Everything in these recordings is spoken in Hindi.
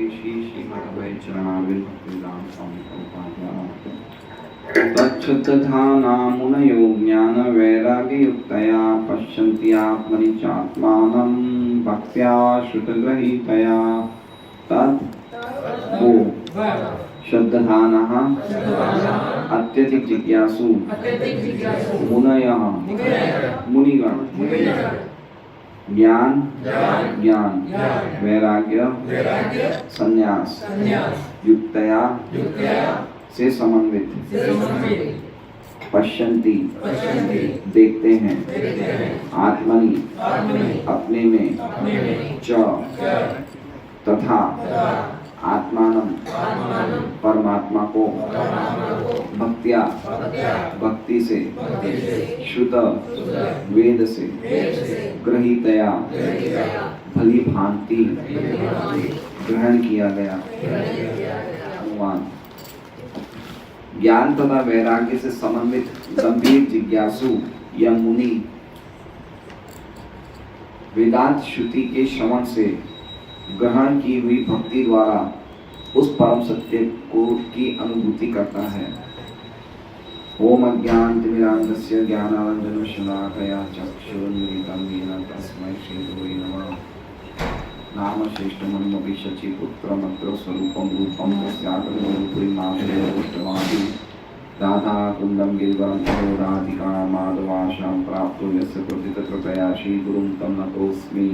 की श्री चरणारविंद भक्तिवेदांत स्वामी प्रभुपाद तच्छ्रद्धाना मुनयो ज्ञान वैराग्ययुक्तया पश्यन्ति आत्मनि चात्मानं भक्त्या श्रुतग्रहीतया तत् वो श्रद्धानः अत्यधिक जिज्ञासु मुनयः मुनिगण ज्ञान वैराग्य संन्यास युक्तया से समन्वित पश्यन्ति देखते हैं आत्मनि अपने में च तथा आत्मानं परमात्मा को भक्त्या भक्ति से श्रुत वेद से ग्रहीतया भली भांति ग्रहण किया गया। अनुमान ज्ञान तथा वैराग्य से समन्वित गंभीर जिज्ञासु या मुनि वेदांत श्रुति के श्रवण से ग्रहण की हुई भक्ति द्वारा उस परम सत्य को की अनुभूति करता है। ओम अज्ञानतिमिरान्धस्य ज्ञानाञ्जनशलाकया चक्षुरुन्मीलितं येन तस्मै श्रीगुरवे नमः। नाम श्रेष्ठमन्मपि शचीपुत्रमत्र स्वरूपं रूपं तस्यागमरूपरिमाधुर्यदृष्टवादी राधा कुन्दं गिरिवरं ततो राधिका माधवाशां प्राप्तो यस्य कृतितकृपया श्रीगुरुं तं नतोऽस्मि।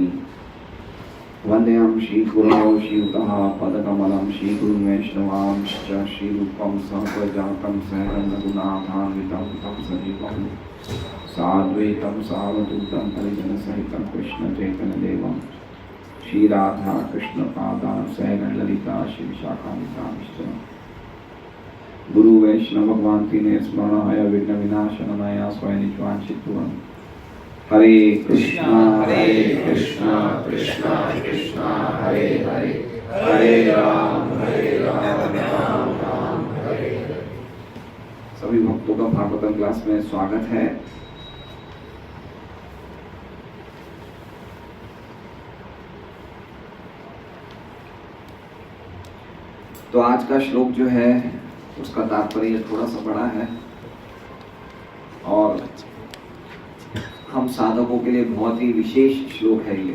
वंदेहं श्रीगुरौ श्रीयुतः पदकमलं श्रीगुरुं वैष्णवांश्च श्रीरूपं सहजातं सहगं रघुनाथान्वितं तं सजीवं साद्वैतं सावधूतं परिजनसहितं कृष्णचैतन्यदेवं श्रीराधा कृष्णपादान् सहगं ललिता श्रीविशाखान्वितांश्च। गुरु वैष्णव भगवान तीन स्मरणाय विघ्न विनाशनाय स्वयं नित्वांचितुवन्। हरे कृष्णा कृष्णा कृष्णा हरे हरे हरे राम राम राम हरे हरे। सभी भक्तों का भागवतम क्लास में स्वागत है। तो आज का श्लोक जो है उसका तात्पर्य थोड़ा सा बड़ा है और हम साधकों के लिए बहुत ही विशेष श्लोक है ये,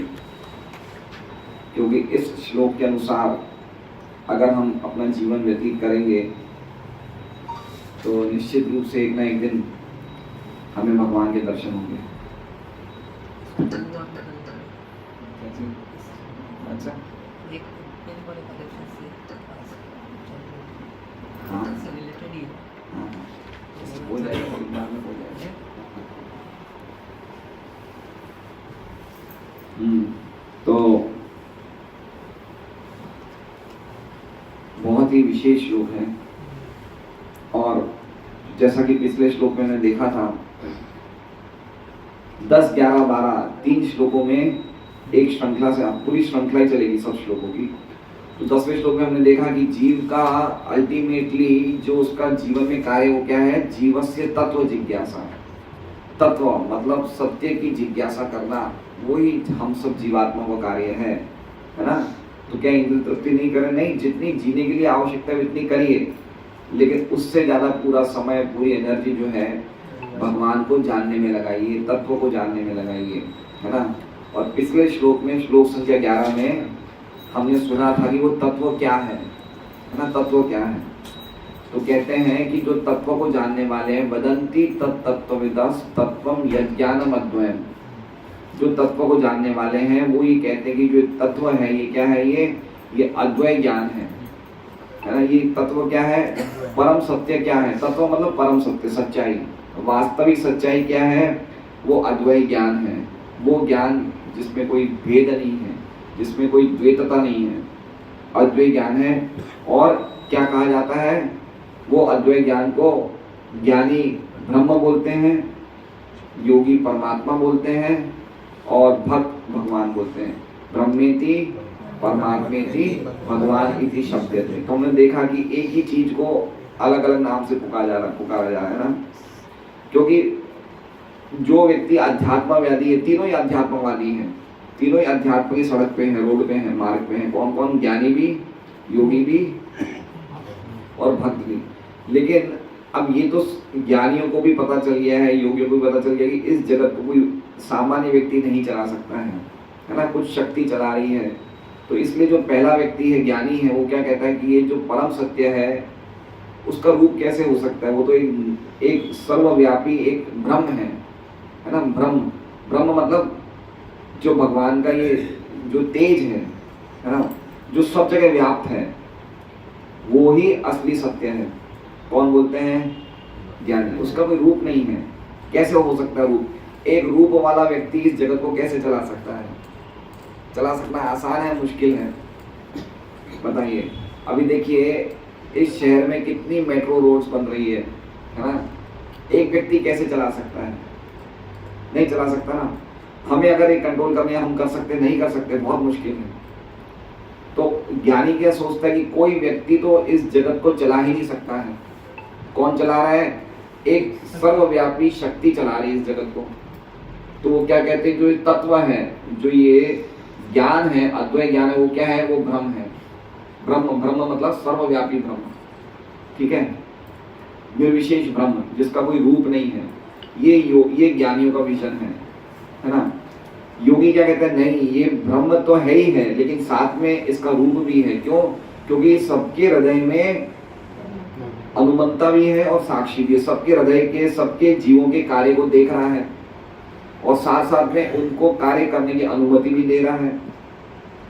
क्योंकि इस श्लोक के अनुसार अगर हम अपना जीवन व्यतीत करेंगे तो निश्चित रूप से एक ना एक दिन हमें भगवान के दर्शन होंगे। अच्छा हो जाएगा। तो बहुत ही विशेष श्लोक है और जैसा कि पिछले श्लोक में मैंने देखा था 10, 11, 12 3 श्लोकों में एक श्रृंखला से पूरी श्रृंखला ही चलेगी सब श्लोकों की। तो 10वें श्लोक में हमने देखा कि जीव का अल्टीमेटली जो उसका जीवन में कार्य वो क्या है, जीवस्य तत्व जिज्ञासा। तत्व मतलब सत्य की जिज्ञासा करना, वही हम सब जीवात्मा का कार्य है ना। तो क्या इंद्रिय तृप्ति नहीं करें? नहीं, जितनी जीने के लिए आवश्यकता है उतनी करिए, लेकिन उससे ज्यादा पूरा समय पूरी एनर्जी जो है भगवान को जानने में लगाइए, तत्व को जानने में लगाइए, है ना। और पिछले श्लोक में श्लोक संख्या 11 में हमने सुना था कि वो तत्व क्या है ना। तत्व क्या है? तो कहते हैं कि जो तत्व को जानने वाले हैं, वदन्ति तत्तत्त्वविदः तत्त्वं यज्ञानम अद्वयम्। जो तत्व को जानने वाले हैं वो ये कहते हैं कि जो तत्व है ये क्या है, ये अद्वय ज्ञान है ना। ये तत्व क्या है? परम सत्य क्या है? तत्व मतलब परम सत्य, सच्चाई, वास्तविक सच्चाई क्या है? वो अद्वय ज्ञान है। वो ज्ञान जिसमें कोई भेद नहीं है, जिसमें कोई द्वैतता नहीं है, अद्वय ज्ञान है। और क्या कहा जाता है? वो अद्वय ज्ञान को ज्ञानी ब्रह्म बोलते हैं, योगी परमात्मा बोलते हैं और भक्त भगवान बोलते हैं। ब्रह्मेति परमात्मेति भगवान इति शब्दते। तो हमने देखा कि एक ही चीज को अलग अलग नाम से पुकारा जा रहा है ना, क्योंकि जो व्यक्ति अध्यात्मवादी है, तीनों ही अध्यात्मवादी हैं, तीनों ही अध्यात्म की सड़क पे हैं, रोड पे हैं, मार्ग पे हैं। कौन कौन? ज्ञानी भी, योगी भी और भक्त भी। लेकिन अब ये तो ज्ञानियों को भी पता चल गया है, योगियों को भी पता चल गया कि इस जगत को कोई सामान्य व्यक्ति नहीं चला सकता है ना, कुछ शक्ति चला रही है। तो इसलिए जो पहला व्यक्ति है, ज्ञानी है, वो क्या कहता है कि ये जो परम सत्य है उसका रूप कैसे हो सकता है, वो तो एक सर्वव्यापी एक ब्रह्म है ना। ब्रह्म मतलब जो भगवान का ये जो तेज है ना, जो सब जगह व्याप्त है, वो ही असली सत्य है। कौन बोलते हैं? ज्ञानी। उसका कोई रूप नहीं है। कैसे हो सकता है रूप? एक रूप वाला व्यक्ति इस जगत को कैसे चला सकता है? चला सकना आसान है, मुश्किल है? बताइए। अभी देखिए इस शहर में कितनी मेट्रो रोड्स बन रही है ना, एक व्यक्ति कैसे चला सकता है? नहीं चला सकता ना। हमें अगर ये कंट्रोल करने हम कर सकते? नहीं कर सकते, बहुत मुश्किल है। तो ज्ञानी क्या सोचता है कि कोई व्यक्ति तो इस जगत को चला ही नहीं सकता है। कौन चला रहा है? एक सर्वव्यापी शक्ति चला रही है इस जगत को। तो वो क्या कहते हैं, जो ये तत्व है, जो ये ज्ञान है, अद्वैत ज्ञान है, वो क्या है? वो ब्रह्म है। ब्रह्म मतलब सर्वव्यापी ब्रह्म, ठीक है, निर्विशेष ब्रह्म जिसका कोई रूप नहीं है। ये ज्ञानियों का विजन है ना। योगी क्या कहते हैं? नहीं, ये ब्रह्म तो है ही है, लेकिन साथ में इसका रूप भी है। क्यों? क्योंकि सबके हृदय में अनुमंता भी है और साक्षी भी है। सबके हृदय के, सबके जीवों के कार्य को देख रहा है और साथ साथ में उनको कार्य करने की अनुमति भी दे रहा है।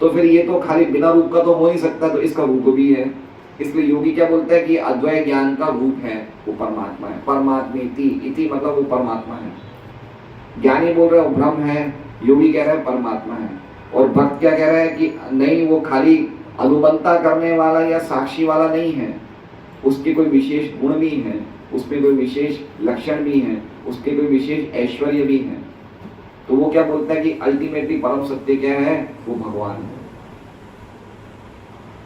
तो फिर ये तो खाली बिना रूप का तो हो नहीं सकता, तो इसका रूप भी है। इसलिए योगी क्या बोलता है कि अद्वैत ज्ञान का रूप है, वो परमात्मा है। परमात्मेति, इति मतलब वो परमात्मा है। ज्ञानी बोल रहे हो ब्रह्म है, योगी कह रहा है परमात्मा है। और भक्त क्या कह रहा है कि नहीं, वो खाली अनुमंता करने वाला या साक्षी वाला नहीं है, उसके कोई विशेष गुण भी है, उसमें कोई विशेष लक्षण भी है, उसके कोई विशेष ऐश्वर्य भी है। तो वो क्या बोलता है कि अल्टीमेटली परम सत्य क्या है? वो भगवान है।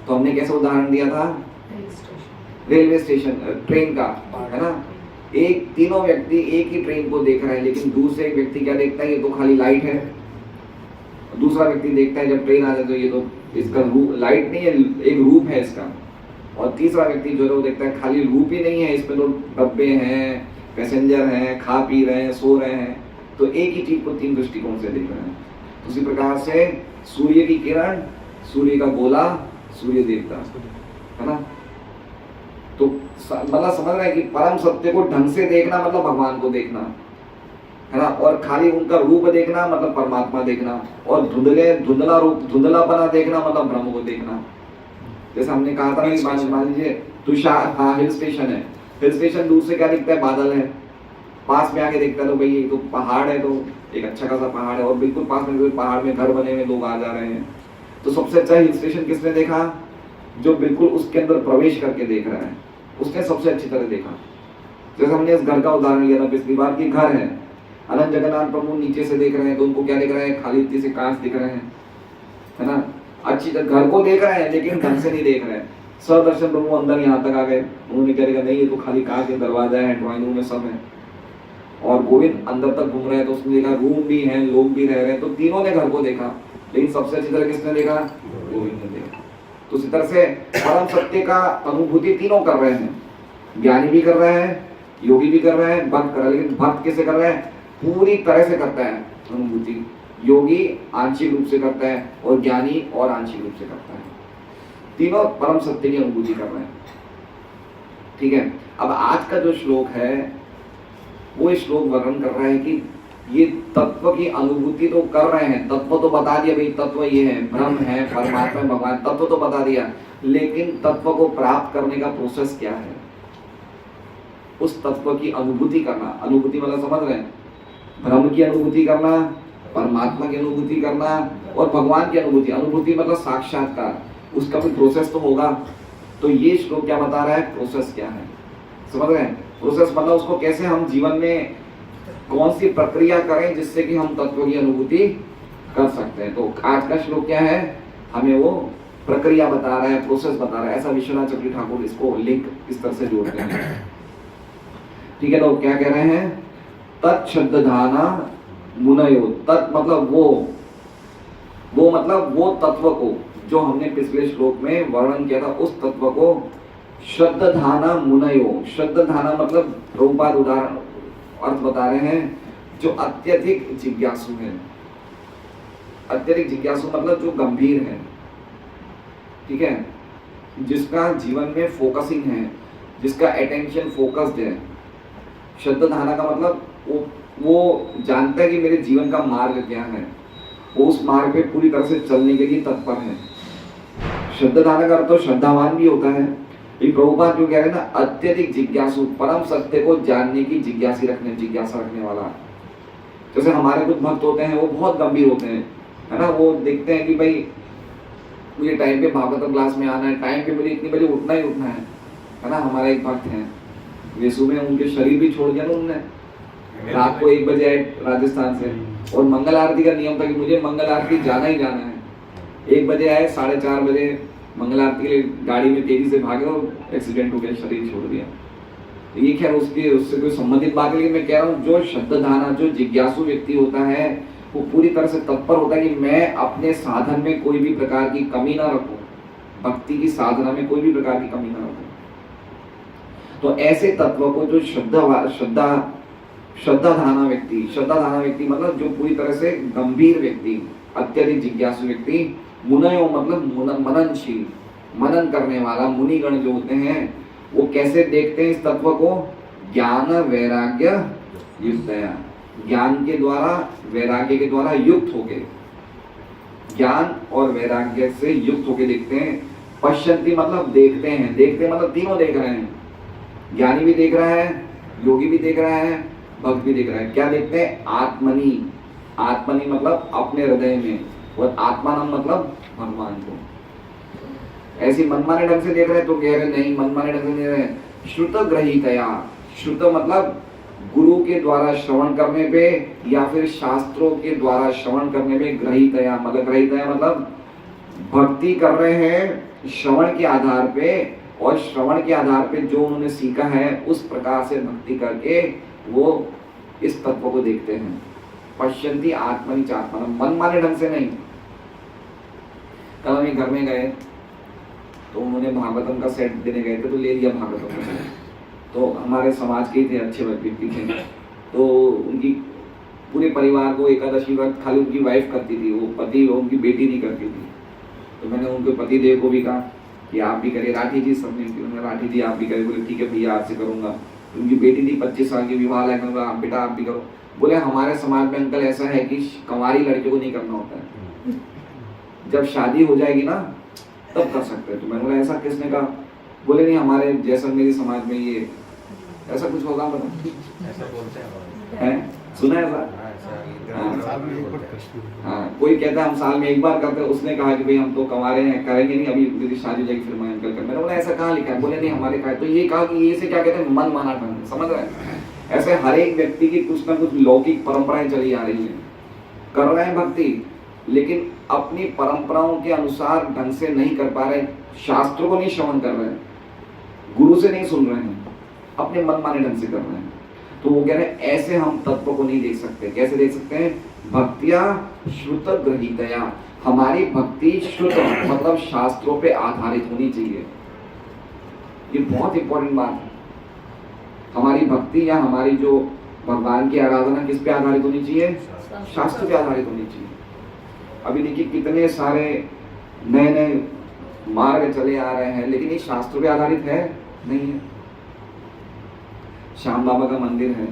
तो हमने कैसे उदाहरण दिया था? रेलवे स्टेशन, ट्रेन का, है ना। एक तीनों व्यक्ति एक ही ट्रेन को देख रहे हैं, लेकिन दूसरे एक व्यक्ति क्या देखता है? ये तो खाली लाइट है। दूसरा व्यक्ति देखता है जब ट्रेन आ जाए तो ये तो इसका रूप, लाइट नहीं है, एक रूप है इसका। और तीसरा व्यक्ति जो है वो देखता है खाली रूप ही नहीं है, इसमें तो डब्बे हैं, पैसेंजर हैं, खा पी रहे हैं, सो रहे हैं। तो एक ही चीज को तीन दृष्टिकोण से देख रहे हैं। उसी प्रकार से सूर्य की किरण, सूर्य का गोला, सूर्य देवता, है ना। तो मतलब समझ रहे हैं कि परम सत्य को ढंग से देखना मतलब भगवान को देखना, है ना। और खाली उनका रूप देखना मतलब परमात्मा देखना। और धुंधलापना देखना मतलब ब्रह्म को देखना। जैसे हमने कहा था कि मान लीजिए तुषार, हाँ, हिल स्टेशन है। हिल स्टेशन दूर से क्या दिखता है? बादल है। पास में आके देखता है तो भाई ये तो पहाड़ है, तो एक अच्छा खासा पहाड़ है, और बिल्कुल पास में पहाड़ में घर बने हुए लोग आ जा रहे हैं। तो सबसे अच्छा हिल स्टेशन किसने देखा? जो बिल्कुल उसके अंदर प्रवेश करके देख रहा है, उसने सबसे अच्छी तरह देखा। जैसे हमने इस घर का उदाहरण लिया था पिछली बार की, घर है, अनंत जगन्नाथ प्रभु नीचे से देख रहे हैं, तो उनको क्या दिख रहा है? खाली इतने से कांच दिख रहे हैं, है ना। अच्छी तरह घर को देख रहे हैं, लेकिन ढंग से नहीं देख रहे हैं। सदर्शन प्रभु अंदर यहाँ तक आ गए, उन्होंने क्या देखा? नहीं, ये तो खाली कांच के दरवाजा है, ड्राइंग रूम में सब है। और गोविंद अंदर तक घूम रहे हैं, तो उसने देखा रूम भी है, लोग भी रह रहे हैं। तो तीनों ने घर को देखा, लेकिन सबसे अच्छी तरह किसने देखा? गोविंद ने देखा। तो इसी तरह से परम सत्य का अनुभूति तीनों कर रहे हैं। ज्ञानी भी कर रहे हैं, योगी भी कर रहे हैं, भक्त कर रहे हैं। लेकिन भक्त कैसे कर रहे हैं? पूरी तरह से करता है अनुभूति। योगी आंशिक रूप से करता है और ज्ञानी और आंशिक रूप से करता है। तीनों परम सत्य की अनुभूति कर रहे हैं, ठीक है। अब आज का जो श्लोक है वो श्लोक वर्णन कर रहा है कि ये तत्व की अनुभूति तो कर रहे हैं, तत्व तो बता दिया भाई, तत्व ये है, ब्रह्म है, परमात्मा, भगवान, तत्व तो बता दिया। लेकिन तत्व को प्राप्त करने का प्रोसेस क्या है? उस तत्व की अनुभूति करना। अनुभूति मतलब समझ रहे हैं? ब्रह्म की अनुभूति करना, परमात्मा की अनुभूति करना और भगवान की अनुभूति। अनुभूति मतलब साक्षात्कार, उसका भी प्रोसेस तो होगा। तो ये श्लोक क्या बता रहा है? प्रोसेस क्या है, समझ रहे हैं? प्रोसेस मतलब उसको कैसे हम जीवन में कौन सी प्रक्रिया करें जिससे कि हम तत्व की अनुभूति कर सकते हैं। तो आज का श्लोक क्या है? हमें वो प्रक्रिया बता रहा है, प्रोसेस बता रहा है। ऐसा विश्वनाथ चक्रवर्ती ठाकुर इसको लिंक इस तरह से जोड़ते हैं, ठीक है। तो क्या कह रहे हैं? तत्शब्दधाना मुनयो। तत् मतलब वो मतलब वो तत्व को, जो हमने पिछले श्लोक में वर्णन किया था, उस तत्व को श्रद्धाना मुनयो, श्रद्धाना मतलब प्रभुपाद उदाहरण अर्थ बता रहे हैं, जो अत्यधिक जिज्ञासु है। अत्यधिक जिज्ञासु मतलब जो गंभीर है, ठीक है, जिसका जीवन में फोकसिंग है, जिसका अटेंशन फोकस्ड है। श्रद्धाना का मतलब वो जानता है कि मेरे जीवन का मार्ग क्या है, वो उस मार्ग पे पूरी तरह से चलने के लिए तत्पर है। श्रद्धाना का अर्थ तो श्रद्धावान भी होता है। ये प्रभुपाद जो कह रहे हैं ना, अत्यधिक जिज्ञासु, परम सत्य को जानने की जिज्ञासा रखने वाला। जैसे हमारे कुछ भक्त होते हैं, वो बहुत गंभीर होते हैं, है ना, वो देखते हैं कि भाई मुझे टाइम पे भागवतम क्लास में आना है, टाइम पे मुझे इतनी बजे उठना ही उठना है ना। हमारा एक भक्त है, वे सुबह उनके शरीर भी छोड़ दिया ना उन्होंने, रात को 1 बजे आए राजस्थान से, और मंगल आरती का नियम था कि मुझे मंगल आरती जाना ही जाना है। 1 बजे आए, 4:30 बजे मंगल आरती के लिए गाड़ी में तेजी से भागे और एक्सीडेंट हो गया, शरीर छोड़ दिया। तो ये खैर उससे कोई संबंधित बात है, लेकिन मैं कह रहा हूँ जो श्रद्धाना, जो जिज्ञासु व्यक्ति होता है, वो पूरी तरह से तत्पर होता है कि मैं अपने साधन में कोई भी प्रकार की कमी ना रखूं, भक्ति की साधना में कोई भी प्रकार की कमी ना रखूं। तो ऐसे तत्व को जो श्रद्धाधाना व्यक्ति मतलब जो पूरी तरह से गंभीर व्यक्ति, अत्यधिक जिज्ञासु व्यक्ति, मुनयो मतलब मननशील, मनन करने वाला, मुनिगण जो होते हैं, वो कैसे देखते हैं इस तत्व को? ज्ञान वैराग्य युक्तया, ज्ञान के द्वारा, वैराग्य के द्वारा युक्त होके, ज्ञान और वैराग्य से युक्त होके देखते हैं। पश्यन्ति मतलब देखते हैं, देखते मतलब तीनों देख रहे हैं, ज्ञानी भी देख रहा है, योगी भी देख रहा है, भक्त भी देख रहा है। क्या देखते हैं? आत्मनि, आत्मनि मतलब अपने हृदय में, और आत्मानम मतलब भगवान को। ऐसी मनमाने ढंग से देख रहे हैं तो कह रहे नहीं, मनमाने ढंग से देख रहे हैं। श्रुत ग्रहीतया, श्रुत मतलब गुरु के द्वारा श्रवण करने पे या फिर शास्त्रों के द्वारा श्रवण करने में, ग्रहीतया मतलब भक्ति कर रहे हैं श्रवण के आधार पे, और श्रवण के आधार पे जो उन्होंने सीखा है उस प्रकार से भक्ति करके वो इस तत्व को देखते हैं। पश्यन्ति आत्मनि च आत्मानं, मनमाने ढंग से नहीं। कल हम घर में गए तो उन्होंने भागवतम का सेट देने गए थे, तो ले लिया भागवतम का सेट। तो हमारे समाज के थे, अच्छे व्यक्ति थे, तो उनकी पूरे परिवार को एकादशी व्रत खाली उनकी वाइफ करती थी, वो पति और उनकी बेटी नहीं करती थी। तो मैंने उनके पति देव को भी कहा कि आप भी करिए, राठी जी सबने, राठी जी आप भी करिए। बोले ठीक है भैया आपसे करूँगा। उनकी बेटी थी 25 साल की, विवाह है, बेटा आप भी करो। बोले हमारे समाज में अंकल ऐसा है कि कंवारी लड़के को नहीं करना होता है, जब शादी हो जाएगी ना तब कर सकते हैं। तो मैंने बोला ऐसा किसने कहा? बोले नहीं हमारे जैसा मेरे समाज में ये ऐसा कुछ होगा, बता ऐसा बोलते हैं, सुना है हाँ, कोई कहता है हम साल में एक बार करते हैं। उसने कहा कि भाई हम तो कमारे हैं, करेंगे नहीं, अभी मेरी शादी हो जाएगी फिर मैं अंकल कर। मैंने बोला ऐसा कहाँ लिखा है? बोले नहीं हमारे कहा। तो ये कहा कि ये से क्या कहते हैं? मन माना ढंग, समझ रहे हैं? ऐसे हर एक व्यक्ति की कुछ ना कुछ लौकिक परंपराएं चली आ रही हैं, कर रहे हैं भक्ति, लेकिन अपनी परंपराओं के अनुसार ढंग से नहीं कर पा रहे, शास्त्रों को नहीं श्रवण कर रहे हैं, गुरु से नहीं सुन रहे हैं, अपने मनमाने ढंग से कर रहे हैं। तो वो कह रहे हैं ऐसे हम तत्व को नहीं देख सकते। कैसे देख सकते हैं? भक्तिया श्रुत ग्रहीतया, हमारी भक्ति श्रुत मतलब शास्त्रों पे आधारित होनी चाहिए। ये बहुत इंपॉर्टेंट बात है। हमारी भक्ति या हमारी जो भगवान की आराधना किस पे आधारित होनी चाहिए? शास्त्र पे आधारित होनी चाहिए। अभी देखिए कितने सारे नए नए मार्ग चले आ रहे हैं, लेकिन ये शास्त्र पे आधारित है नहीं है। श्याम बाबा का मंदिर है,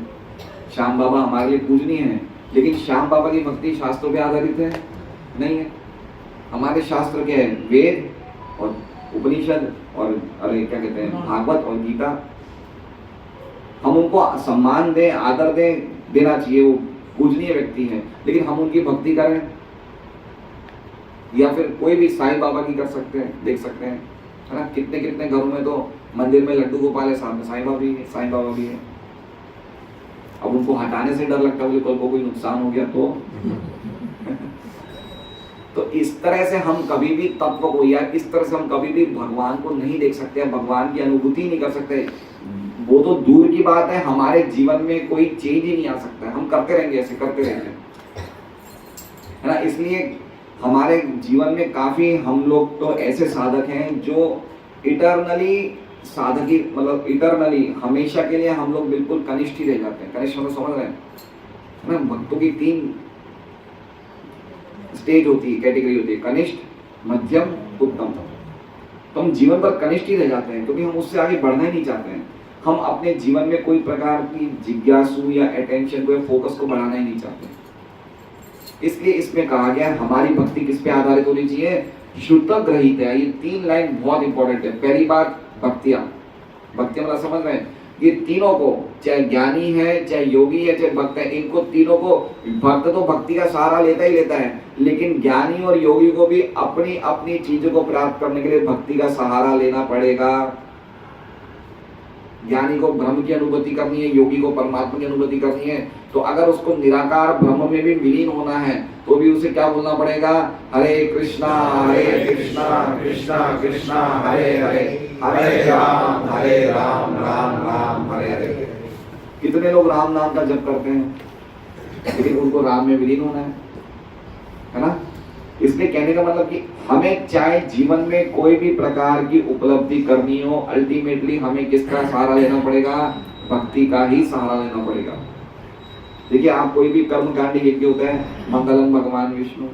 श्याम बाबा हमारे लिए पूजनीय है, लेकिन श्याम बाबा की भक्ति शास्त्रों पे आधारित है नहीं है। हमारे शास्त्र क्या है? वेद और उपनिषद और अरे क्या कहते हैं, भागवत और गीता। हम उनको सम्मान दें, आदर देना चाहिए, वो पूजनीय व्यक्ति है, लेकिन हम उनकी भक्ति करें या फिर कोई भी साईं बाबा की कर सकते हैं, देख सकते हैं, है ना। कितने कितने घरों में तो मंदिर में लड्डू गोपाल है, सामने साईं बाबा भी है। अब उनको हटाने से डर लगता है, कल को कोई नुकसान हो गया तो इस तरह से हम कभी भी तत्व को या इस तरह से हम कभी भी भगवान को नहीं देख सकते, भगवान की अनुभूति नहीं कर सकते। वो तो दूर की बात है, हमारे जीवन में कोई चेंज ही नहीं आ सकता है। हम करते रहेंगे, ऐसे करते रहेंगे, है ना। इसलिए हमारे जीवन में काफी हम लोग तो ऐसे साधक हैं जो इटरनली साधक ही, मतलब इटरनली हमेशा के लिए हम लोग बिल्कुल कनिष्ठ ही रह जाते हैं। कनिष्ठ मतलब समझ रहे हैं ना? भक्तों की 3 स्टेज होती है, कैटेगरी होती है, कनिष्ठ, मध्यम, उत्तम। तो हम जीवन पर कनिष्ठ ही रह जाते हैं क्योंकि हम उससे आगे बढ़ना ही नहीं चाहते हैं। हम अपने जीवन में कोई प्रकार की जिज्ञासु या अटेंशन को या फोकस को बढ़ाना ही नहीं चाहते। इसलिए इसमें कहा गया हमारी भक्ति किस पे आधारित होनी चाहिए? शुद्ध ग्रहित है। ये 3 लाइन बहुत इंपॉर्टेंट है। पहली बात भक्तियां मतलब समझ रहे हैं? ये तीनों को, चाहे ज्ञानी है, चाहे योगी है, चाहे भक्त है, इनको तीनों को, भक्त तो भक्ति का सहारा लेता ही लेता है, लेकिन ज्ञानी और योगी को भी अपनी अपनी चीजों को प्राप्त करने के लिए भक्ति का सहारा लेना पड़ेगा। ज्ञानी को ब्रह्म की अनुभूति करनी है, योगी को परमात्मा की अनुभूति करनी है। तो अगर उसको निराकार ब्रह्म में भी विलीन होना है तो भी उसे क्या बोलना पड़ेगा? हरे कृष्णा कृष्णा कृष्णा हरे हरे, हरे राम राम राम हरे हरे। कितने लोग राम नाम का जप करते हैं, लेकिन उनको राम में विलीन होना है ना? इसलिए कहने का मतलब कि हमें चाहे जीवन में कोई भी प्रकार की उपलब्धि करनी हो, अल्टीमेटली हमें किसका सहारा लेना पड़ेगा? भक्ति का ही सहारा लेना पड़ेगा। देखिए, आप कोई भी कर्म कांड यज्ञ होता है, मंगलम भगवान विष्णु,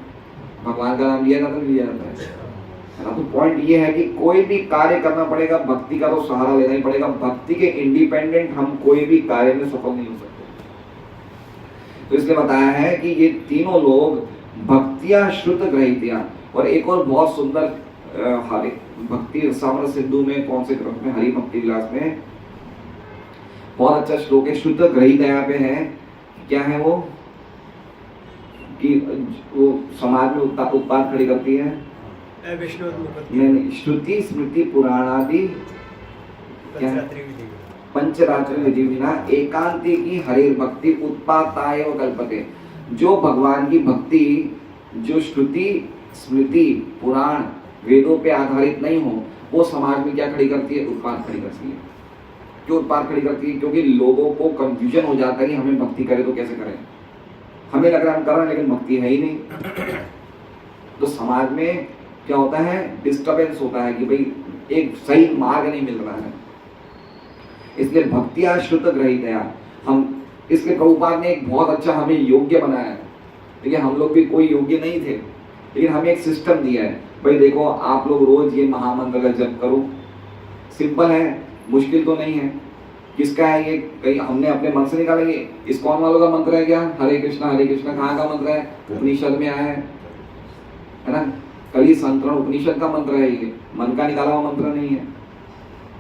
भगवान का नाम लिया जाता है, लिया जाता है ना? तो पॉइंट ये है कि कोई भी कार्य करना पड़ेगा, भक्ति का तो सहारा लेना ही पड़ेगा। भक्ति के इंडिपेंडेंट हम कोई भी कार्य में सफल नहीं हो सकते। तो इसलिए बताया है कि ये तीनों लोग भक्तियां शुद्ध ग्रहितियां। और एक और बहुत सुंदर हरि भक्ति रसामृत सिंधु में, कौन से ग्रंथ में, हरि भक्ति विलास में बहुत अच्छा श्लोक है, शुद्ध ग्रहिता यहाँ पे है। क्या है वो? कि वो समाज में उत्पाद खड़ी करती है। नहीं, श्रुति स्मृति पुराणादि पंचरात्र विधि विना एकांती की हरि भक्ति उत्पाताय व कल्पते। जो भगवान की भक्ति, जो श्रुति स्मृति पुराण वेदों पे आधारित नहीं हो, वो समाज में क्या खड़ी करती है? उत्पाद खड़ी करती है। क्यों उत्पाद खड़ी करती है? क्योंकि लोगों को कंफ्यूजन हो जाता है कि हमें भक्ति करें तो कैसे करें। हमें लग रहा है हम कर रहे हैं, लेकिन भक्ति है ही नहीं। तो समाज में क्या होता है? डिस्टर्बेंस होता है कि भाई एक सही मार्ग नहीं मिल रहा है। इसलिए भक्तियां शुद्ध ग्रहित है। हम इसके प्रभुपाद ने एक बहुत अच्छा हमें योग्य बनाया है। देखिए, हम लोग भी कोई योग्य नहीं थे, लेकिन हमें एक सिस्टम दिया है। भाई देखो, आप लोग रोज ये महामंत्र का जप करो। सिंपल है, मुश्किल तो नहीं है। किसका है ये? कहीं हमने अपने मन से निकाला? ये इस्कॉन वालों का मंत्र है क्या? हरे कृष्णा कहाँ का मंत्र है? उपनिषद में आया है ना? कली संतरण उपनिषद का मंत्र है, ये मन का निकाला हुआ मंत्र नहीं है।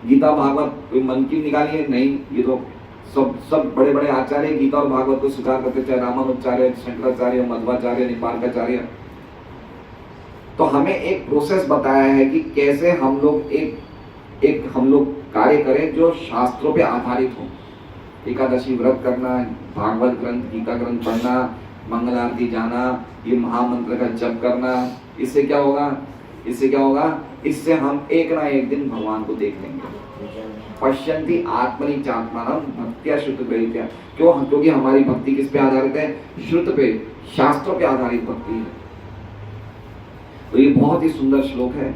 गीता भागवत कोई मन की निकाली है? नहीं, ये तो सब बड़े बड़े आचार्य गीता और भागवत को स्वीकार करते, चाहे रामानुजाचार्य, शंकराचार्य, मध्वाचार्य, निपालकाचार्य। तो हमें एक प्रोसेस बताया है कि कैसे हम लोग एक हम लोग कार्य करें जो शास्त्रों पे आधारित हो। एकादशी व्रत करना, भागवत ग्रंथ, गीता ग्रंथ पढ़ना, मंगल आरती जाना, ये महामंत्र का जप करना। इससे क्या होगा? इससे हम एक ना एक दिन भगवान को देख लेंगे। पश्यन्ति आत्मनि चात्मानं भक्त्या शुद्ध ग्रहित्या। क्योंकि हमारी भक्ति किस पे आधारित है? शुद्ध पे, शास्त्रों पे आधारित भक्ति है। तो ये बहुत ही सुंदर श्लोक है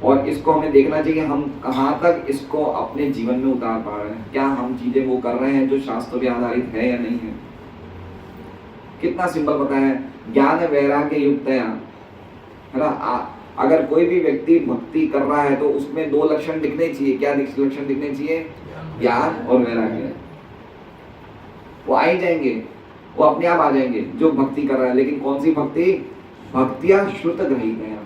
और इसको हमें देखना चाहिए हम कहाँ तक इसको अपने जीवन में उतार पा रहे हैं। क्या हम चीजें वो कर रहे हैं जो शास्त्रों पे आधारित है या नहीं है? कितना सिंपल बताया है, ज्ञान वैराग्य युक्त है ना? अगर कोई भी व्यक्ति भक्ति कर रहा है तो उसमें 2 लक्षण दिखने चाहिए। क्या लक्षण दिखने चाहिए? ज्ञान और वैराग्य। वो आ ही जाएंगे, वो अपने आप आ जाएंगे जो भक्ति कर रहा है। लेकिन कौन सी भक्ति? भक्तियां शुद्ध ग्रहित है।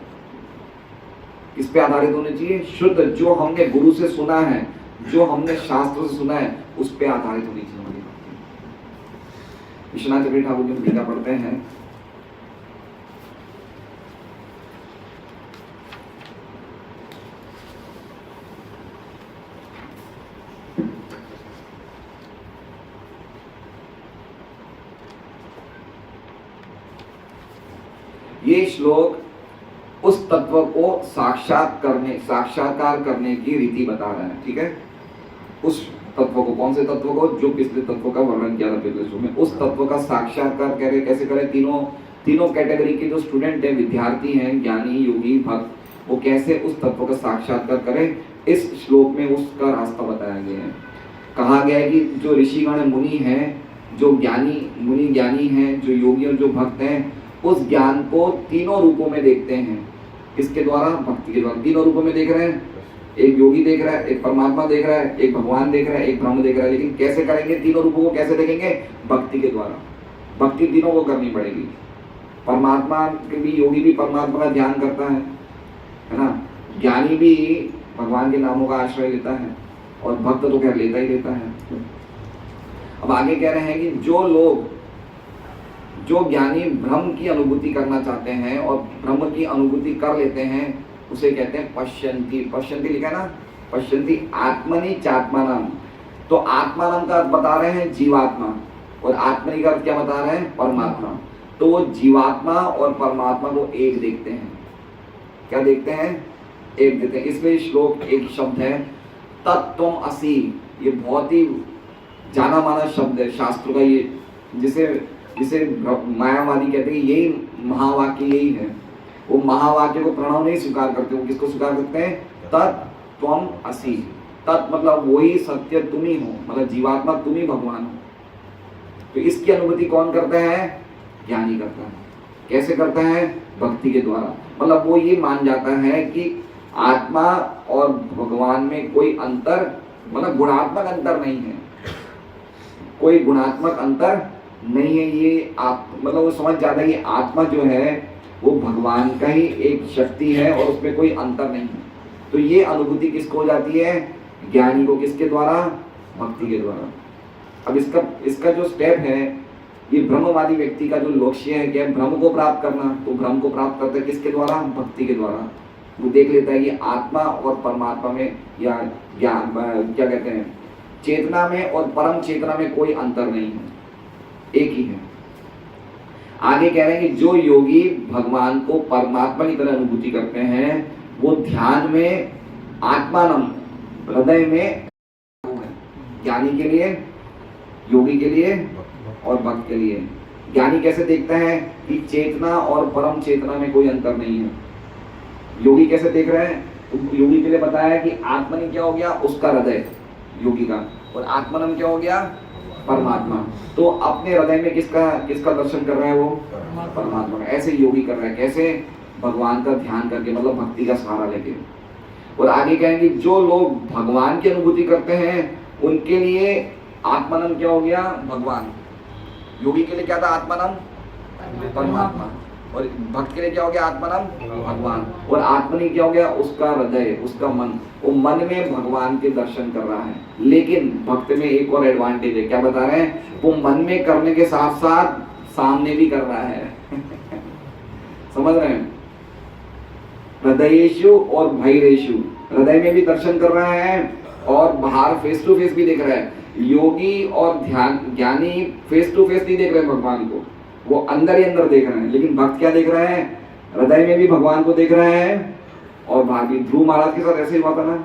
इस पे आधारित होनी चाहिए। शुद्ध, जो हमने गुरु से सुना है, जो हमने शास्त्रों से सुना है, उस पे आधारित होनी चाहिए हमारी भक्ति। विश्वनाथ चक्रवर्ती ठाकुर जी टीका पढ़ते हैं, ये श्लोक उस तत्व को साक्षात्कार करने की रीति बता रहा है। ठीक है, उस तत्व को, कौन से तत्व को? जो पिछले तत्व का वर्णन किया था पिछले श्लोक में, उस तत्व का साक्षात्कार कैसे करें? तीनों कैटेगरी के जो स्टूडेंट हैं, विद्यार्थी हैं, ज्ञानी, योगी, भक्त, वो कैसे उस तत्व का साक्षात्कार करें, इस श्लोक में उसका रास्ता बताया गया है। कहा गया है कि जो ऋषिगण मुनि हैं, जो ज्ञानी मुनि ज्ञानी हैं, जो योगी और जो भक्त हैं, उस ज्ञान को तीनों रूपों में देखते हैं। किसके द्वारा? भक्ति के द्वारा। तीनों रूपों में देख रहे हैं, एक योगी देख रहा है, एक परमात्मा देख रहा है, एक भगवान देख रहा है, एक ब्रह्म देख रहा है। लेकिन कैसे करेंगे? तीनों रूपों को कैसे देखेंगे? भक्ति के द्वारा। भक्ति तीनों को करनी पड़ेगी। परमात्मा के भी, योगी भी परमात्मा का ध्यान करता है ना, ज्ञानी भी भगवान के नामों का आश्रय लेता है, और भक्त तो खैर लेता ही लेता है। अब आगे कह रहे हैं कि जो लोग, जो ज्ञानी ब्रह्म की अनुभूति करना चाहते हैं और ब्रह्म की अनुभूति कर लेते हैं, उसे कहते हैं पश्यन्ति। पश्यन्ति लिखा है ना, पश्यन्ति आत्मनि चात्मानम। तो आत्मानम का अर्थ बता रहे हैं जीवात्मा, और आत्मनि का अर्थ क्या बता रहे हैं? परमात्मा। तो वो जीवात्मा और परमात्मा को एक देखते हैं। क्या देखते हैं? एक देखते हैं। इसमें श्लोक एक शब्द है तत्त्वम असि। ये बहुत ही जाना माना शब्द है शास्त्रों का, ये जिसे जिसे मायावादी कहते हैं, यही महावाक्य यही है। वो महावाक्य को प्रणव नहीं स्वीकार करते, वो किसको स्वीकार करते हैं? तत्त्वम असि। तत् मतलब वही सत्य तुम ही हो, मतलब जीवात्मा तुम ही भगवान हो। तो इसकी अनुभूति कौन करता है? ज्ञानी करता है। कैसे करता है? भक्ति के द्वारा। मतलब वो ये मान जाता है कि आत्मा और भगवान में कोई अंतर, मतलब गुणात्मक अंतर नहीं है, कोई गुणात्मक अंतर नहीं है। ये आप मतलब वो समझ जाता है कि आत्मा जो है वो भगवान का ही एक शक्ति है और उसमें कोई अंतर नहीं है। तो ये अनुभूति किसको हो जाती है? ज्ञानी को। किसके द्वारा? भक्ति के द्वारा। अब इसका जो स्टेप है, ये ब्रह्मवादी व्यक्ति का जो लक्ष्य है क्या? ब्रह्म को प्राप्त करना। तो ब्रह्म को प्राप्त करता है किसके द्वारा? भक्ति के द्वारा। वो देख लेता है कि आत्मा और परमात्मा में, या ज्ञान क्या कहते हैं, चेतना में और परम चेतना में कोई अंतर नहीं है, एक ही है। आगे कह रहे हैं कि जो योगी भगवान को परमात्मा की तरह अनुभूति करते हैं, वो ध्यान में आत्मानम, हृदय में, ज्ञानी के लिए, योगी के लिए और भक्त के लिए। ज्ञानी कैसे देखता है कि चेतना और परम चेतना में कोई अंतर नहीं है। योगी कैसे देख रहे हैं? तो योगी के लिए बताया कि आत्मनि क्या हो गया? उसका हृदय योगी का, और आत्मनम क्या हो गया? परमात्मा। तो अपने हृदय में किसका दर्शन कर रहा है? वो परमात्मा का। ऐसे योगी कर रहा है। कैसे? भगवान का ध्यान करके, मतलब भक्ति का सहारा लेके। और आगे कहेंगे जो लोग भगवान की अनुभूति करते हैं, उनके लिए आत्मनम क्या हो गया? भगवान। योगी के लिए क्या था? आत्मनम परमात्मा। और भक्त के लिए क्या हो गया? आत्मनम भगवान। और आत्मनि क्या हो गया? उसका हृदय, उसका मन। वो मन में भगवान के दर्शन कर रहा है। लेकिन भक्त में एक और एडवांटेज है। क्या बता रहे हैं? वो मन में करने के साथ साथ सामने भी कर रहा है। समझ रहे हैं? हृदयेषु और भैरेषु, हृदय में भी दर्शन कर रहा है और बाहर फेस टू फेस भी देख रहा है। योगी और ज्ञानी फेस टू फेस नहीं देख रहे हैं भगवान को, वो अंदर ही अंदर देख रहे हैं। लेकिन भक्त क्या देख रहा है? हृदय में भी भगवान को देख रहा है और बाहर भी। ध्रुव महाराज के साथ ऐसे ही हुआ था ना।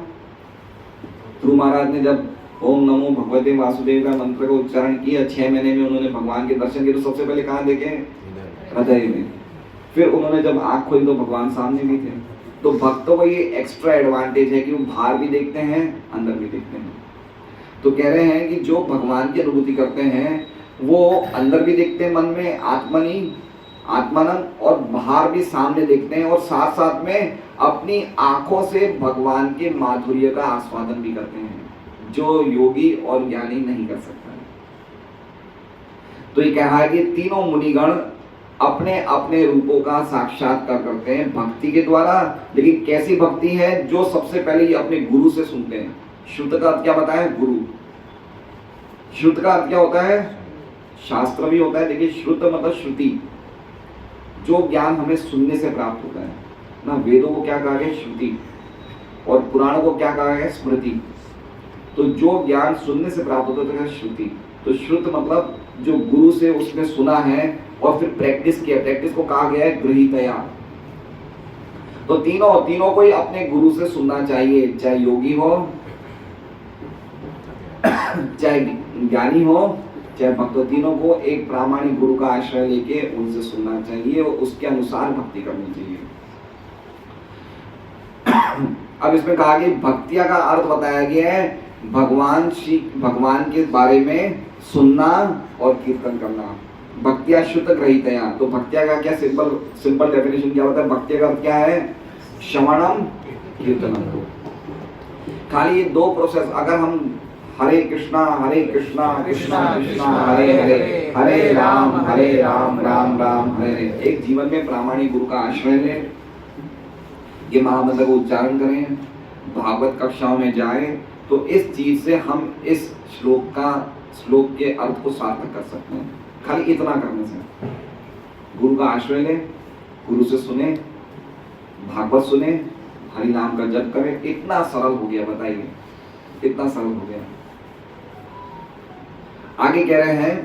ध्रुव महाराज ने जब ओम नमो भगवते वासुदेव का मंत्र का उच्चारण किया, 6 महीने में उन्होंने भगवान के दर्शन किए। तो सबसे पहले कहाँ देखे? हृदय में। फिर उन्होंने जब आंख खोली तो भगवान सामने भी थे। तो भक्तों को ये एक्स्ट्रा एडवांटेज है कि वो बाहर भी देखते हैं, अंदर भी देखते हैं। तो कह रहे हैं कि जो भगवान की अनुभूति करते हैं, वो अंदर भी देखते हैं मन में आत्मानंद, और बाहर भी सामने देखते हैं, और साथ साथ में अपनी आंखों से भगवान के माधुर्य का आस्वादन भी करते हैं, जो योगी और ज्ञानी नहीं कर सकता। तो ये कहा है कि तीनों मुनिगण अपने अपने रूपों का साक्षात्कार करते हैं भक्ति के द्वारा। लेकिन कैसी भक्ति है? जो सबसे पहले ये अपने गुरु से सुनते हैं। श्रुत का अर्थ क्या बताया? गुरु। श्रुत का अर्थ क्या होता है? शास्त्र भी होता है। देखिए, श्रुत मतलब श्रुति, जो ज्ञान हमें सुनने से प्राप्त होता है ना। वेदों को क्या कहा गया? श्रुति। और पुराणों को क्या कहा गया? स्मृति। तो जो ज्ञान सुनने से प्राप्त होता है श्रुति। तो श्रुत मतलब जो गुरु से उसने सुना है और फिर प्रैक्टिस किया। प्रैक्टिस को कहा गया है गृहीतया। तो तीनों को ही अपने गुरु से सुनना चाहिए, चाहे योगी हो, चाहे ज्ञानी हो, चाहे भक्त हो, तीनों को एक प्रामाणिक गुरु का आश्रय लेके उनसे सुनना चाहिए और उसके अनुसार भक्ति करनी चाहिए। अब इसमें कहा कि भक्तिया का अर्थ बताया गया है भगवान के बारे में सुनना और कीर्तन करना। भक्तिया शुद्ध ग्रहितया, तो भक्तिया का क्या सिंपल डेफिनेशन क्या होता है? भक्तिया का अर्थ क्या है? श्रवणम कीर्तनम। खाली ये दो प्रोसेस, अगर हम हरे कृष्णा कृष्णा कृष्णा हरे हरे, हरे राम राम राम हरे हरे, एक जीवन में प्रामाणिक गुरु का आश्रय लें, ये महामंत्र को उच्चारण करें, भागवत कक्षाओं में जाएं, तो इस चीज से हम इस श्लोक के अर्थ को सार्थक कर सकते हैं। खाली इतना करने से, गुरु का आश्रय लें, गुरु से सुने, भागवत सुने, हरि नाम का जप करें, इतना सरल हो गया। बताइए, इतना सरल हो गया। आगे कह रहे हैं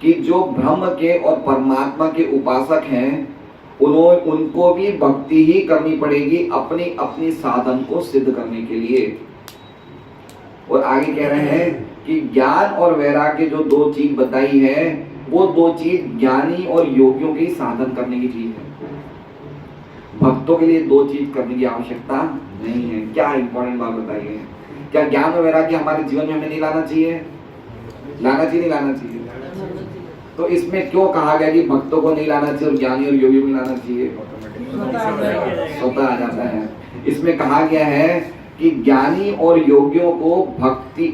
कि जो ब्रह्म के और परमात्मा के उपासक हैं उनको भी भक्ति ही करनी पड़ेगी अपनी अपनी साधन को सिद्ध करने के लिए। और आगे कह रहे हैं कि ज्ञान और वैराग्य जो दो चीज बताई है, वो दो चीज ज्ञानी और योगियों के साधन करने की चीज है। भक्तों के लिए दो चीज करने की आवश्यकता नहीं है। क्या इंपॉर्टेंट बात बताइए? क्या ज्ञान और वैराग्य हमारे जीवन में हमें नहीं लाना चाहिए? लाना चाहिए, नहीं लाना चाहिए? तो इसमें क्यों कहा गया कि भक्तों को नहीं लाना चाहिए और ज्ञानी और योगियों को लाना चाहिए? स्वतः आ जाता है। इसमें कहा गया है कि ज्ञानी और योगियों को भक्ति,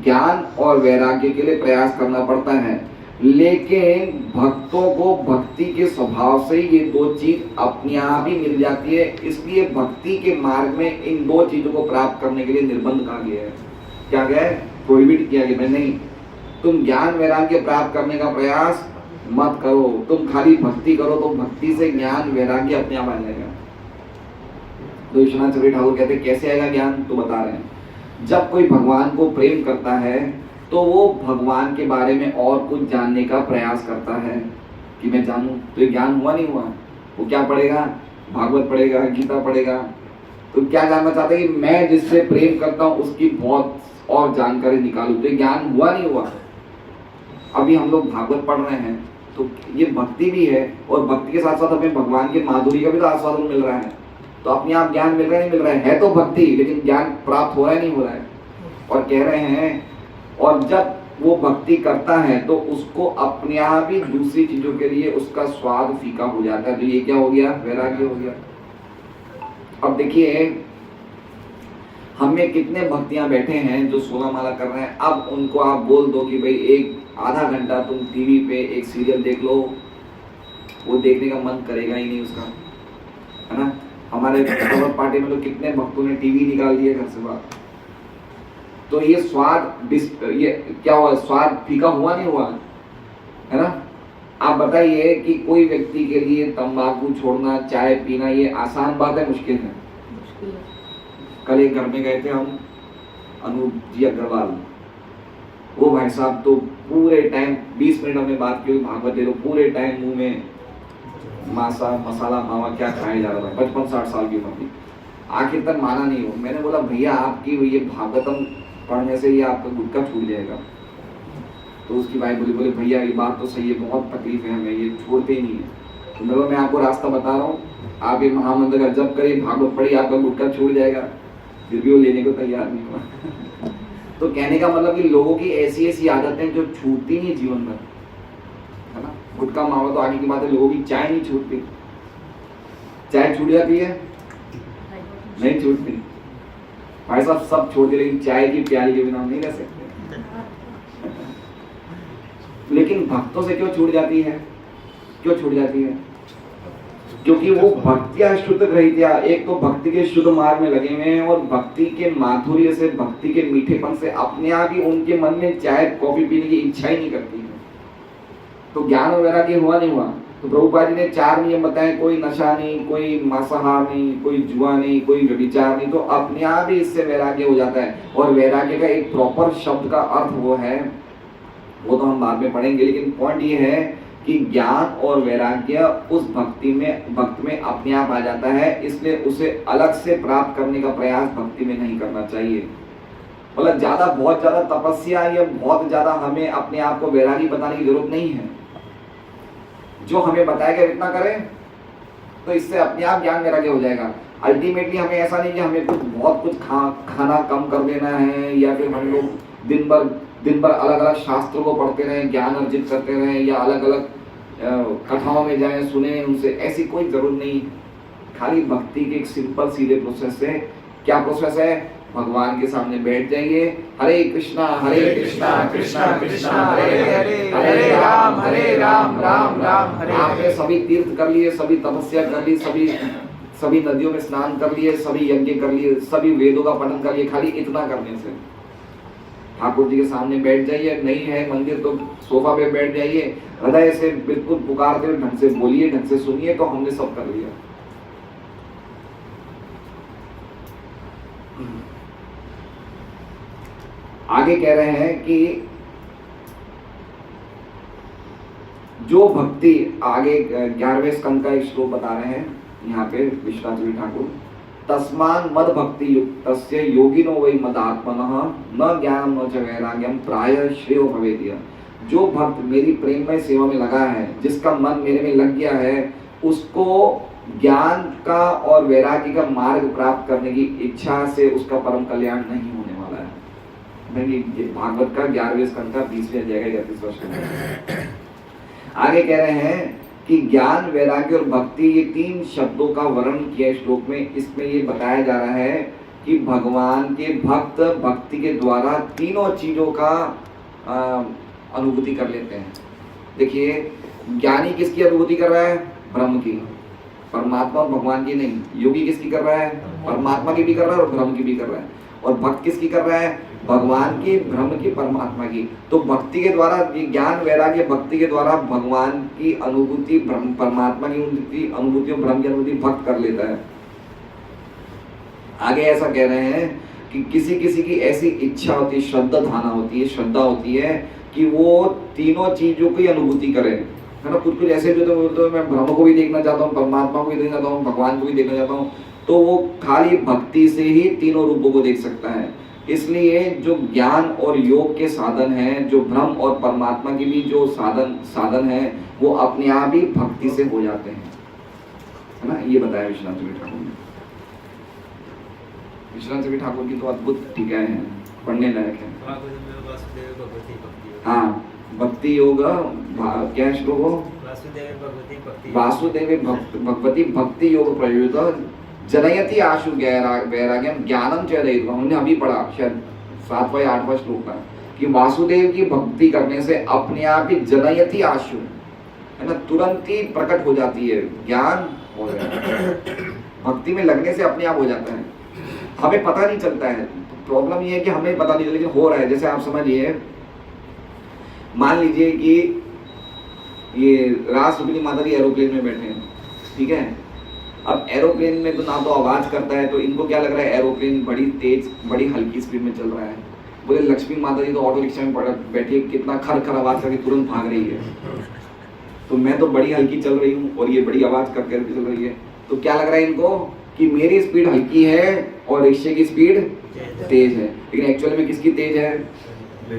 ज्ञान और वैराग्य के लिए प्रयास करना पड़ता है, लेकिन भक्तों को भक्ति के स्वभाव से ये दो चीज अपने आप ही मिल जाती है। इसलिए भक्ति के मार्ग में इन दो चीजों को प्राप्त करने के लिए निर्बंध कहा गया है। क्या गया है? प्रोहिबिट किया गया। नहीं, तुम ज्ञान वैराग्य प्राप्त करने का प्रयास मत करो, तुम खाली भक्ति करो, तो भक्ति से ज्ञान वैराग्य अपने आप आ जाएगा। तो विश्वनाथ चक्रवर्ती ठाकुर कहते कैसे आएगा ज्ञान? तो बता रहे हैं, जब कोई भगवान को प्रेम करता है तो वो भगवान के बारे में और कुछ जानने का प्रयास करता है कि मैं जानूं। तो ये ज्ञान हुआ नहीं हुआ? वो क्या पढ़ेगा? भागवत पढ़ेगा, गीता पढ़ेगा। तो क्या जानना चाहता है कि मैं जिससे प्रेम करता हूँ उसकी बहुत और जानकारी निकालूं। तो ये ज्ञान हुआ नहीं हुआ? अभी हम लोग भागवत पढ़ रहे हैं तो ये भक्ति भी है, और भक्ति के साथ साथ हमें भगवान के माधुर्य का भी तो आस्वादन मिल रहा है। तो अपने आप ज्ञान मिल रहा है, नहीं मिल रहा है तो भक्ति, लेकिन ज्ञान प्राप्त हो रहा है, नहीं हो रहा है। और कह रहे हैं, और जब वो भक्ति करता है तो उसको अपने आप ही दूसरी चीजों के लिए उसका स्वाद फीका हो जाता है। तो ये क्या हो गया? वैराग्य हो गया। अब देखिए, हमें कितने भक्तियां बैठे हैं जो 16 माला कर रहे हैं। अब उनको आप बोल दो कि भाई एक आधा घंटा तुम टीवी पे एक सीरियल देख लो, वो देखने का मन करेगा ही नहीं उसका, है ना? हमारे पार्टी में तो कितने भक्तों ने टीवी निकाल दिया घर से बाहर। तो ये स्वाद, ये क्या हुआ? स्वाद फीका हुआ नहीं हुआ? है ना? आप बताइए कि कोई व्यक्ति के लिए तंबाकू छोड़ना, चाय पीना, ये आसान बात है, मुश्किल है? कल एक घर में गए थे हम, अनूप जी अग्रवाल, वो भाई साहब तो पूरे टाइम 20 मिनट हमने बात की, भागवत दे लो, पूरे टाइम मुंह में मसाला मावा क्या खाया जा रहा था। 55-60 साल की उम्र थी। आखिर तक माना नहीं हो। मैंने बोला भैया आपकी ये भागवतम पढ़ने से ये आपका गुटखा छूट जाएगा। तो उसकी भाई बोले भैया ये बात तो सही है, बहुत तकलीफ है हमें, ये छोड़ते ही नहीं है। तो मैं आपको रास्ता बता रहा हूँ, आप ये महामंत्र का जप करिए, भागवत पढ़िए, आपका गुटखा छूट जाएगा। फिर भी वो लेने को तैयार नहीं हुआ। तो कहने का मतलब कि लोगों की ऐसी ऐसी आदतें जो छूटती नहीं जीवन में, है ना? गुटखा मावा तो आगे की बात है, लोगों की चाय नहीं छूटती। चाय छूट जाती है? नहीं छूटती। भाई साहब सब छोड़ दे, लेकिन चाय की प्याली के बिना हम नहीं रह सकते। लेकिन भक्तों से क्यों छूट जाती है? क्यों छूट जाती है? क्योंकि वो भक्तियां शुद्ध ग्रहितिया, एक तो भक्ति के शुद्ध मार्ग में लगे हुए हैं, और भक्ति के माधुर्य से, भक्ति के मीठेपन से अपने आप ही उनके मन में चाय कॉफी पीने की इच्छा ही नहीं करती है। तो ज्ञान और वैराग्य हुआ नहीं हुआ? तो प्रभुपाद जी ने 4 नियम बताए, कोई नशा नहीं, कोई मांसाहार नहीं, कोई जुआ नहीं, कोई व्यभिचार नहीं। तो अपने आप ही इससे वैराग्य हो जाता है। और वैराग्य का एक प्रॉपर शब्द का अर्थ वो है, वो तो हम बाद में पढ़ेंगे, लेकिन पॉइंट ये है कि ज्ञान और वैराग्य उस भक्त में अपने आप आ जाता है। इसलिए उसे अलग से प्राप्त करने का प्रयास भक्ति में नहीं करना चाहिए। मतलब ज्यादा बहुत ज्यादा तपस्या या बहुत ज्यादा हमें अपने आप को वैरागी बताने की जरूरत नहीं है। जो हमें बताया गया इतना करें तो इससे अपने आप ज्ञान वैराग्य हो जाएगा। अल्टीमेटली हमें ऐसा नहीं कि हमें बहुत कुछ खाना कम कर देना है, या फिर हम लोग दिन भर अलग अलग शास्त्रों को पढ़ते रहें, ज्ञान अर्जित करते रहें, या अलग अलग कथाओं में जाएं, सुने उनसे, ऐसी कोई जरूरत नहीं। खाली भक्ति के एक सिंपल सीधे प्रोसेस है। क्या प्रोसेस है? भगवान के सामने बैठ जाइए, हरे कृष्णा कृष्णा कृष्णा हरे हरे, हरे राम राम राम हरे। आपने सभी तीर्थ कर लिए, सभी तपस्या कर ली, सभी नदियों में स्नान कर लिए, सभी यज्ञ कर लिए, सभी वेदों का पठन कर लिए। खाली इतना करने से ठाकुर जी के सामने बैठ जाइए। नहीं है मंदिर तो सोफा पे बैठ जाइए, हृदय से बिल्कुल पुकारते हुए ढंग से बोलिए, ढंग से सुनिए, तो हमने सब कर लिया। आगे कह रहे हैं कि जो भक्ति, आगे 11वें स्कंद का एक श्लोक बता रहे हैं यहाँ पे विश्वनाथ जी ठाकुर, तस्मान मद भक्ति युक्तस्य योगिनो वै मदात्मनः न ज्ञानम न च वैराग्यम प्राय श्रेयो भवेदिय। जो भक्त मेरी प्रेममय सेवा में लगा है, जिसका मन मेरे में लग गया है, उसको ज्ञान का और वैराग्य का मार्ग प्राप्त करने की इच्छा से उसका परम कल्याण नहीं होने वाला है। भागवत का 11वें स्कंद का 20वें अध्याय का 31वां श्लोक। आगे कह रहे हैं कि ज्ञान, वैराग्य और भक्ति, ये 3 शब्दों का वर्णन किया श्लोक में। इसमें ये बताया जा रहा है कि भगवान के भक्त भक्ति के द्वारा तीनों चीजों का अनुभूति कर लेते हैं। देखिए, ज्ञानी किसकी अनुभूति कर रहा है? ब्रह्म की, परमात्मा और भगवान की नहीं। योगी किसकी कर रहा है? परमात्मा की भी कर रहा है और ब्रह्म की भी कर रहा है। और भक्त किसकी कर रहा है? भगवान की, ब्रह्म की, परमात्मा की। तो भक्ति के द्वारा, ज्ञान वैराग्य भक्ति के द्वारा भगवान की अनुभूति, परमात्मा की अनुभूति और ब्रह्म की अनुभूति भक्त कर लेता है। आगे ऐसा कह रहे हैं कि किसी किसी की ऐसी इच्छा होती है, श्रद्धा होती है कि वो तीनों चीजों की अनुभूति करे, है ना। कुछ ऐसे जो तो बोलते हैं मैं ब्रह्म को भी देखना चाहता हूँ, परमात्मा को भी देखना चाहता हूँ, भगवान को भी देखना चाहता हूँ, तो वो खाली भक्ति से ही तीनों रूपों को देख सकता है। इसलिए जो ज्ञान और योग के साधन हैं, जो ब्रह्म और परमात्मा की भी जो साधन है, वो अपने आप ही भक्ति से हो जाते हैं, है ना। ये बताया विश्वनाथ जी ठाकुर ने। विश्वनाथ जी ठाकुर की तो अद्भुत टीकाएं हैं, पढ़ने लायक है। हाँ, भक्ति योग क्या श्लोक हो? वासुदेव भगवती भक्ति योग प्रयुक्त जनयति आशु वैराग्यम ज्ञानम च रहित। हमने अभी पढ़ा शायद 7वां या 8वां श्लोक का कि वासुदेव की भक्ति करने से अपने आप ही जनयति आशु, है ना, तुरंत ही प्रकट हो जाती है, ज्ञान हो जाता है। भक्ति में लगने से अपने आप हो जाता है, हमें पता नहीं चलता है। प्रॉब्लम ये है कि हमें पता नहीं चलता, लेकिन हो रहा है। जैसे आप समझिए, मान लीजिए कि ये राष्ट्रपति माता जी एरोप्लेन में बैठे हैं, ठीक है। अब एरोप्लेन में तो ना तो आवाज करता है, तो इनको क्या लग रहा है एरोप्लेन बड़ी तेज, बड़ी हल्की स्पीड में चल रहा है। बोले लक्ष्मी माता जी तो ऑटो रिक्शा में बैठी, कितना खर आवाज करके तुरंत भाग रही है, तो मैं तो बड़ी हल्की चल रही हूँ और ये बड़ी आवाज करके चल रही है। तो क्या लग रहा है इनको कि मेरी स्पीड हल्की है और रिक्शे की स्पीड तेज है, लेकिन एक्चुअली में किसकी तेज है?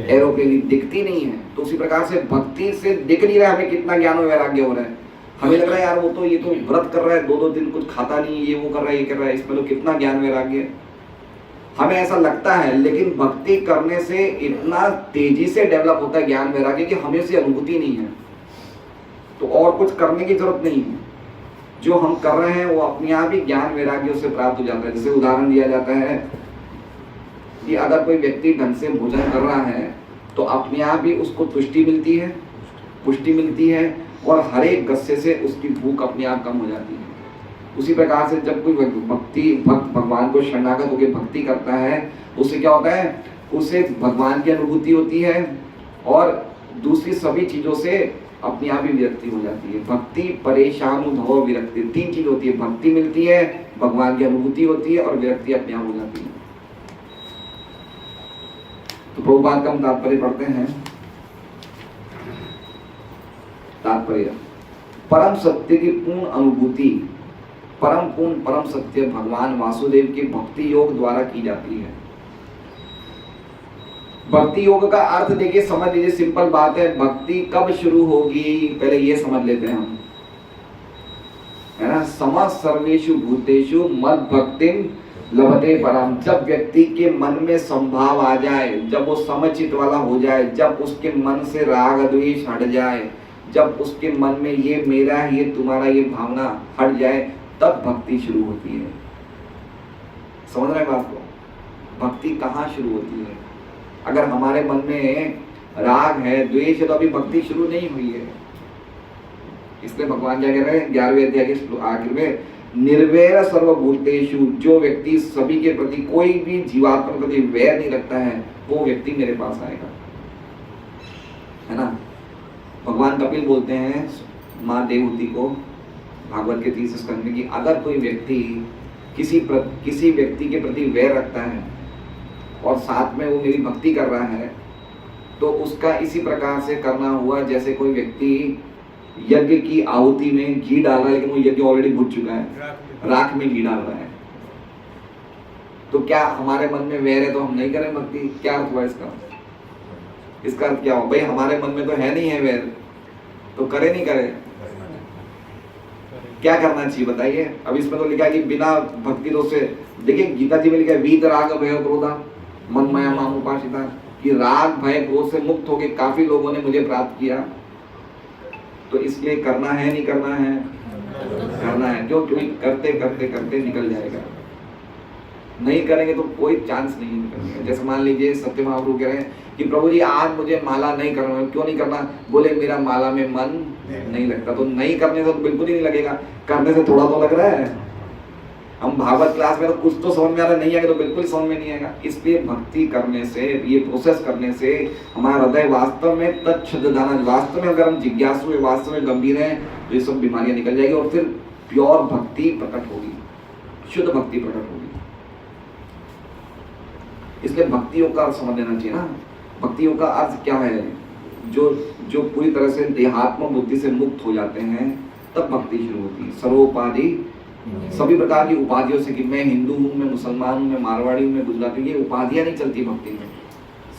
एरोप्लेन दिखती नहीं है। तो उसी प्रकार से भक्ति से दिख नहीं रहा है हमें कितना ज्ञान और वैराग्य हो रहा है। हमें लग रहा है यार वो तो ये तो व्रत कर रहा है, 2-2 दिन कुछ खाता नहीं, ये वो कर रहा है, ये कर रहा है, इसमें तो कितना ज्ञान वैराग्य, हमें ऐसा लगता है। लेकिन भक्ति करने से इतना तेजी से डेवलप होता है ज्ञान वैराग्य कि हमें से अनुभूति नहीं है, तो और कुछ करने की जरूरत नहीं है। जो हम कर रहे हैं वो अपने आप ही ज्ञान वैराग्य से प्राप्त हो जाता है। जैसे उदाहरण दिया जाता है कि अगर कोई व्यक्ति ढंग से भोजन कर रहा है तो अपने आप ही उसको तुष्टि मिलती है, पुष्टि मिलती है, और हर एक गस्से से उसकी भूख अपने आप कम हो जाती है। उसी प्रकार से जब कोई भक्त भगवान को शरणागत होकर भक्ति करता है, उससे क्या होता है? उसे भगवान की अनुभूति होती है और दूसरी सभी चीजों से अपने आप ही विरक्ति हो जाती है। भक्ति परेशानुभव विरक्ति, 3 चीज होती है। भक्ति मिलती है, भगवान की अनुभूति होती है और विरक्ति अपने आप हो जाती है। तो प्रभुपाद का हम तात्पर्य पढ़ते हैं। तात्पर्य, परम सत्य की पूर्ण अनुभूति, परम सत्य भगवान वासुदेव के भक्ति योग द्वारा की जाती है। भक्ति योग का अर्थ देखिए, समझ लीजिए, सिंपल बात है। भक्ति कब शुरू होगी, पहले ये समझ लेते हैं हम, है ना। सम सर्वेषु भूतेषु मद भक्तिम लभते परम। जब व्यक्ति के मन में संभाव आ जाए, जब वो समचित वाला हो जाए, जब उसके मन से राग द्वेष हट जाए, जब उसके मन में ये मेरा ये तुम्हारा ये भावना हट जाए, तब भक्ति शुरू होती है। समझ रहे हैं बात को? भक्ति कहाँ शुरू होती है? अगर हमारे मन में राग है, द्वेष है, तो अभी भक्ति शुरू नहीं हुई है। इसलिए भगवान क्या कह रहे हैं 11वें अध्याय के आखिर में, निर्वैर सर्वभूतेषु। जो व्यक्ति सभी के प्रति, कोई भी जीवात्मा के प्रति वैर नहीं रखता है, वो व्यक्ति मेरे पास आएगा, है ना। भगवान कपिल बोलते हैं माँ देवहूति को भागवत के 30 स्कंद में कि अगर कोई व्यक्ति किसी व्यक्ति के प्रति वैर रखता है और साथ में वो मेरी भक्ति कर रहा है, तो उसका इसी प्रकार से करना हुआ जैसे कोई व्यक्ति यज्ञ की आहुति में घी डाल रहा है, लेकिन वो यज्ञ ऑलरेडी बुझ चुका है, राख में घी डाल रहा है। तो क्या हमारे मन में वैर है तो हम नहीं करें भक्ति? क्या अर्थ हुआ इसका? इसका अर्थ क्या हो भाई, हमारे मन में तो है नहीं है वैर, तो करे नहीं करे? क्या करना चाहिए बताइए? अब इसमें तो लिखा है कि बिना भक्ति दोष से, देखिए गीता जी में लिखा है वीत राग भय क्रोधा मन माया माम उपासिता, कि राग भय क्रोध से मुक्त होके काफी लोगों ने मुझे प्राप्त किया। तो इसलिए करना है नहीं करना है? करना है। क्यों? क्योंकि करते करते करते निकल जाएगा। नहीं करेंगे तो कोई चांस नहीं निकलेगा। जैसे मान लीजिए सत्य महाप्रभु कह रहे हैं कि प्रभु जी आज मुझे माला नहीं करना है। क्यों नहीं करना? बोले मेरा माला में मन नहीं लगता। तो नहीं करने से तो बिल्कुल ही नहीं लगेगा, करने से थोड़ा तो लग रहा है। हम भागवत क्लास में तो कुछ तो समझ में आ रहा, नहीं आएगा तो बिल्कुल समझ में नहीं आएगा। इसलिए भक्ति करने से, ये प्रोसेस करने से हमारा हृदय वास्तव में तच्छुद्धधाना, वास्तव में अगर हम जिज्ञासु है, वास्तव में गंभीर हैं, तो ये सब बीमारियां निकल जाएगी और फिर प्योर भक्ति प्रकट होगी, शुद्ध भक्ति प्रकट होगी। इसलिए भक्ति योग का अर्थ समझ लेना चाहिए ना। भक्ति योग का अर्थ क्या है? जो पूरी तरह से देहात्म बुद्धि से मुक्त हो जाते हैं, तब भक्ति शुरू होती है। सर्वोपाधि, सभी प्रकार की उपाधियों से, कि मैं हिंदू हूँ, मैं मुसलमान हूँ, मैं मारवाड़ी हूँ, मैं गुजराती हूँ, ये उपाधियां नहीं चलती भक्ति में।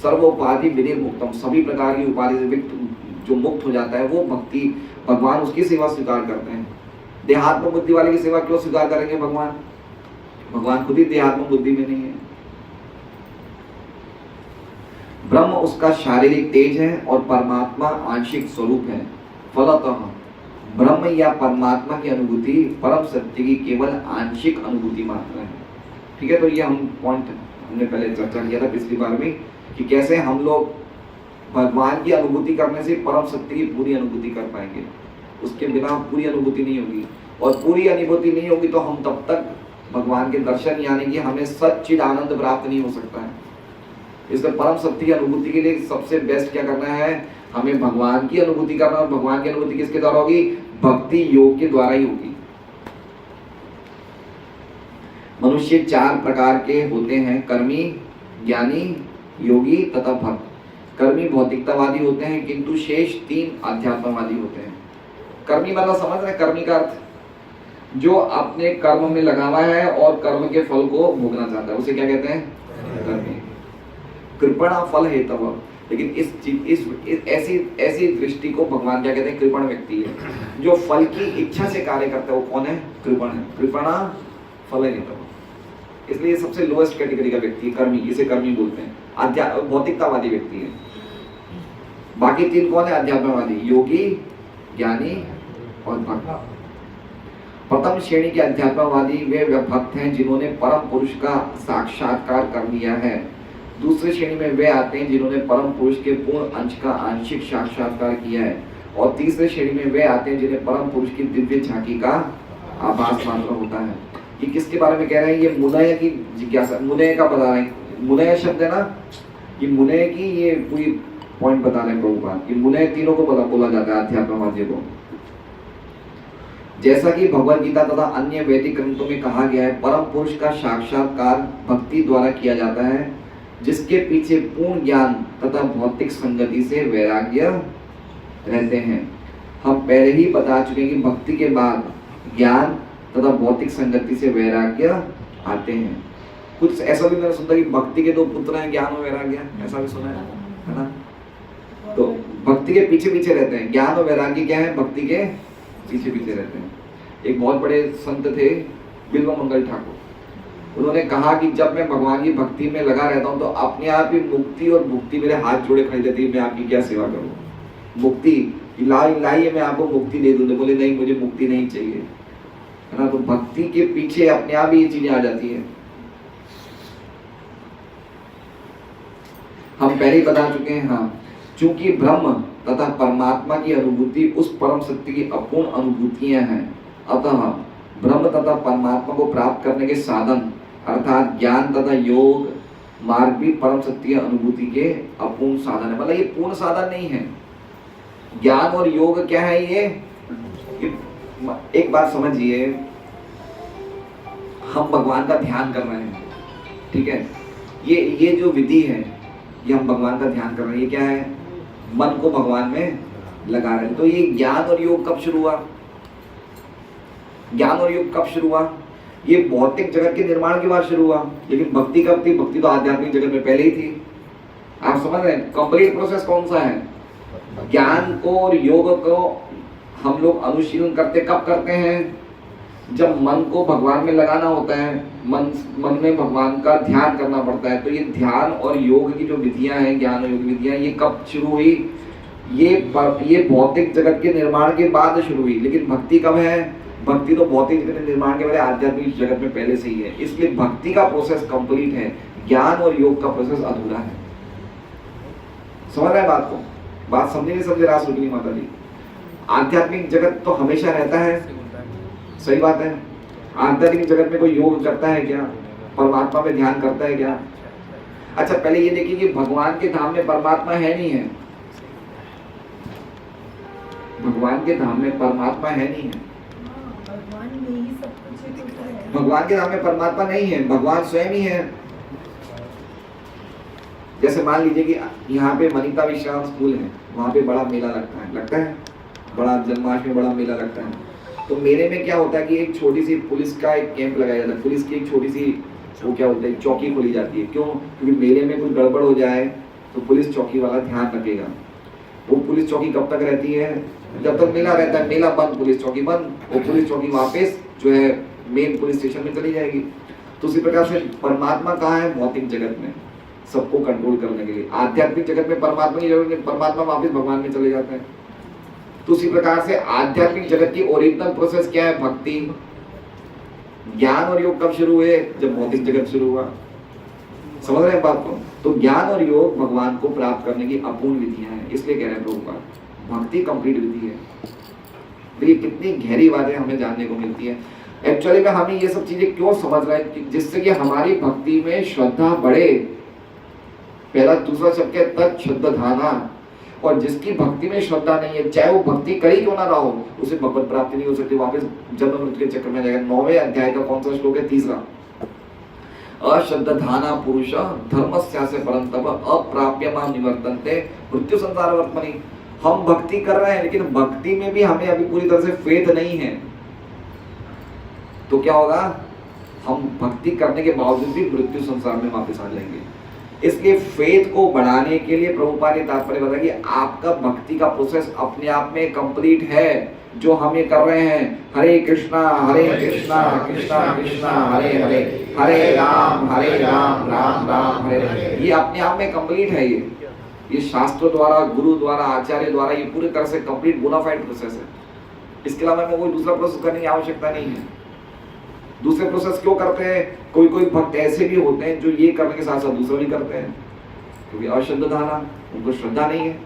सर्वोपाधि विनिर्मुक्तम, सभी प्रकार की उपाधि से जो मुक्त हो जाता है वो भक्ति, भगवान उसकी सेवा स्वीकार करते हैं। देहात्म बुद्धि वाले की सेवा क्यों स्वीकार करेंगे भगवान? भगवान खुद ही देहात्म बुद्धि में नहीं है। ब्रह्म उसका शारीरिक तेज है और परमात्मा आंशिक स्वरूप है। फलतः ब्रह्म या परमात्मा की अनुभूति परम सत्य की केवल आंशिक अनुभूति मात्र है। ठीक है, तो ये हम पॉइंट हमने पहले चर्चा किया था पिछली बार में, कि कैसे हम लोग भगवान की अनुभूति करने से परम सत्य की पूरी अनुभूति कर पाएंगे। उसके बिना पूरी अनुभूति नहीं होगी, और पूरी अनुभूति नहीं होगी तो हम तब तक भगवान के दर्शन, यानी कि हमें सच्चिद आनंद प्राप्त नहीं हो सकता है। इसलिए परम सत्य की अनुभूति के लिए सबसे बेस्ट क्या करना है? हमें भगवान की अनुभूति करना। और भगवान की अनुभूति किसके द्वारा होगी? भक्ति योग के द्वारा ही होगी। मनुष्य 4 प्रकार के होते हैं, कर्मी, ज्ञानी, योगी तथा भक्त। कर्मी भौतिकतावादी होते हैं, किंतु शेष 3 अध्यात्मवादी होते हैं। कर्मी मतलब समझ रहे? कर्मी का अर्थ जो अपने कर्म में लगा हुआ है और कर्म के फल को भोगना चाहता है, उसे क्या कहते हैं? कर्मी। कृपणा फल हेतव, लेकिन इस ऐसी दृष्टि को भगवान क्या कहते हैं? कृपण व्यक्ति है। जो फल की इच्छा से कार्य करता है वो कौन है? कृपण है। कृपणा फल हेतव। इसलिए सबसे लोएस्ट कैटेगरी का व्यक्ति कर्मी, इसे कर्मी बोलते हैं। भौतिकतावादी व्यक्ति है। बाकी 3 कौन है? अध्यात्मवादी, योगी, ज्ञानी और भक्त। प्रथम श्रेणी के अध्यात्मवादी वे भक्त हैं जिन्होंने परम पुरुष का साक्षात्कार कर लिया है। दूसरी श्रेणी में वे आते हैं जिन्होंने परम पुरुष के पूर्ण अंश का आंशिक साक्षात्कार किया है। और तीसरे श्रेणी में वे आते हैं जिन्हें परम पुरुष की दिव्य झांकी का आभास मात्र होता है। ये किसके बारे में कह रहे हैं? ये मुनय की जिज्ञासा, मुनय का बता रहे हैं। मुनय शब्द है ना, ये मुनय की ये पूरी पॉइंट बता रहे हैं प्रभुपाद। ये मुनय तीनों को बोला जाता है अध्यात्मवादी को। जैसा कि भगवद गीता तथा अन्य वैदिक ग्रंथों में कहा गया है, परम पुरुष का साक्षात्कार भक्ति द्वारा किया जाता है, जिसके पीछे पूर्ण ज्ञान तथा भौतिक संगति से वैराग्य रहते हैं। हम पहले ही बता चुके हैं कि भक्ति के बाद ज्ञान तथा भौतिक संगति से वैराग्य आते हैं। कुछ ऐसा भी मैंने सुना कि भक्ति के दो पुत्र हैं, ज्ञान और वैराग्य, ऐसा भी सुना है ना? तो भक्ति के पीछे पीछे रहते हैं, ज्ञान और वैराग्य क्या है? भक्ति के पीछे पीछे रहते हैं। एक बहुत बड़े संत थे बिल्व मंगल ठाकुर, उन्होंने कहा कि जब मैं भगवान की भक्ति में लगा रहता हूँ तो अपने आप ही मुक्ति और भुक्ति मेरे हाथ जोड़े खड़े रहती है, मैं आपकी क्या सेवा करूँ? मुक्ति लाइए, मैं आपको मुक्ति दे दूँ। बोले नहीं, मुझे मुक्ति नहीं चाहिए, है ना? तो भक्ति के पीछे अपने आप ही ये चीजें आ जाती है। हम पहले ही बता चुके हैं, हाँ, चूंकि ब्रह्म तथा परमात्मा की अनुभूति उस परम सत्य की अपूर्ण अनुभूतियां हैं, अतः ब्रह्म तथा परमात्मा को प्राप्त करने के साधन अर्थात ज्ञान तथा योग मार्ग भी परम सत्य की अनुभूति के अपूर्ण साधन है। मतलब ये पूर्ण साधन नहीं है। ज्ञान और योग क्या है? ये एक बात समझिए, हम भगवान का ध्यान कर रहे हैं, ठीक है? ये जो विधि है, ये हम भगवान का ध्यान कर रहे हैं, ये क्या है? मन को भगवान में लगा रहे हैं। तो ये ज्ञान और योग कब शुरू हुआ? ज्ञान और योग कब शुरू हुआ? ये भौतिक जगत के निर्माण के बाद शुरू हुआ। लेकिन भक्ति कब थी? भक्ति तो आध्यात्मिक जगत में पहले ही थी। आप समझ रहे हैं? कंप्लीट प्रोसेस कौन सा है? ज्ञान को और योग को हम लोग अनुशीलन करते कब करते हैं? जब मन को भगवान में लगाना होता है, मन में भगवान का ध्यान करना पड़ता है। तो ये ध्यान और योग की जो विधियां हैं, ज्ञान और योग विधियां, ये कब शुरू हुई? ये भौतिक जगत के निर्माण के बाद शुरू हुई। लेकिन भक्ति कब है? भक्ति तो भौतिक जगत के निर्माण के बाद आध्यात्मिक जगत में पहले से ही है। इसलिए भक्ति का प्रोसेस कंप्लीट है, ज्ञान और योग का प्रोसेस अधूरा है। समझ रहे हैं बात को? बात समझे नहीं समझे रास रुक्मिणी माता जी? आध्यात्मिक जगत तो हमेशा रहता है, सही बात है। आध्यात्मिक जगत में कोई योग करता है क्या? परमात्मा में ध्यान करता है क्या? अच्छा, पहले ये देखिए कि भगवान के धाम में परमात्मा है नहीं है? भगवान के धाम में परमात्मा है नहीं है? भगवान के धाम में परमात्मा नहीं है, भगवान स्वयं ही है। जैसे मान लीजिए कि यहाँ पे मनीता विश्राम स्कूल है, वहाँ पे बड़ा मेला लगता है, बड़ा जन्माष्टमी बड़ा मेला लगता है। तो मेले में क्या होता है कि एक छोटी सी पुलिस का एक कैंप लगाया जाता है, पुलिस की एक छोटी सी वो क्या होता है चौकी खोली जाती है। क्यों? क्योंकि मेले में कुछ गड़बड़ हो जाए तो पुलिस चौकी वाला ध्यान रखेगा। वो पुलिस चौकी कब तक रहती है? जब तक मेला रहता है। मेला बंद, पुलिस चौकी बंद, वो पुलिस चौकी वापस जो है मेन पुलिस स्टेशन में चली जाएगी। तो उसी प्रकार से परमात्मा कहाँ है? भौतिक जगत में, सबको कंट्रोल करने के लिए। आध्यात्मिक जगत में परमात्मा की जरूरत नहीं, परमात्मा वापस भगवान में चले जाते हैं। तो उसी प्रकार से आध्यात्मिक जगत की ओरिजिनल प्रोसेस क्या है? भक्ति। ज्ञान और योग कब शुरू हुए? जब भौतिक जगत शुरू हुआ। समझ रहे हैं बात को? तो ज्ञान और योग भगवान को प्राप्त करने की अपूर्ण विधियां हैं। इसलिए कह रहे हैं प्रभुपाद, भक्ति कंप्लीट विधि है। तो ये कितनी गहरी बातें हमें जानने को मिलती है। एक्चुअली में हमें ये सब चीजें क्यों समझ रहे हैं? जिससे कि हमारी भक्ति में श्रद्धा बढ़े। पहला दूसरा शब्द है तत् श्रद्धाना। और जिसकी भक्ति में श्रद्धा नहीं है, चाहे वो भक्ति करी क्यों ना रहा हो, उसे भगवत प्राप्ति नहीं हो सकती, वापस जन्म मृत्यु के चक्कर में जाएगा। 9वें अध्याय का कौन सा श्लोक है? 3रा। अश्रद्धाना पुरुष धर्मस्यास्य परंतप अप्राप्य माम निवर्तन्ते मृत्यु संसार वर्त्मनि। हम भक्ति कर रहे हैं, लेकिन भक्ति में भी हमें अभी पूरी तरह से फेथ नहीं है। तो क्या होगा? हम भक्ति करने के बावजूद भी मृत्यु संसार में वापस आ जाएंगे। इसलिए फेथ को बढ़ाने के लिए प्रभुपाद ने तात्पर्य बताया कि आपका भक्ति का प्रोसेस अपने आप में कंप्लीट है, जो हम ये कर रहे हैं। हरे कृष्णा कृष्णा कृष्णा हरे हरे, हरे राम राम राम हरे। ये अपने आप में कंप्लीट है। ये शास्त्रों द्वारा, गुरु द्वारा, आचार्य द्वारा ये पूरी तरह से कंप्लीट बोनाफाइड प्रोसेस है। इसके अलावा हमें कोई दूसरा प्रोसेस करने की आवश्यकता नहीं है। दूसरे प्रोसेस क्यों करते हैं? कोई भक्त ऐसे भी होते हैं जो ये करने के साथ साथ दूसरा भी करते हैं, क्योंकि अश्रद्धाना, उनको श्रद्धा नहीं है।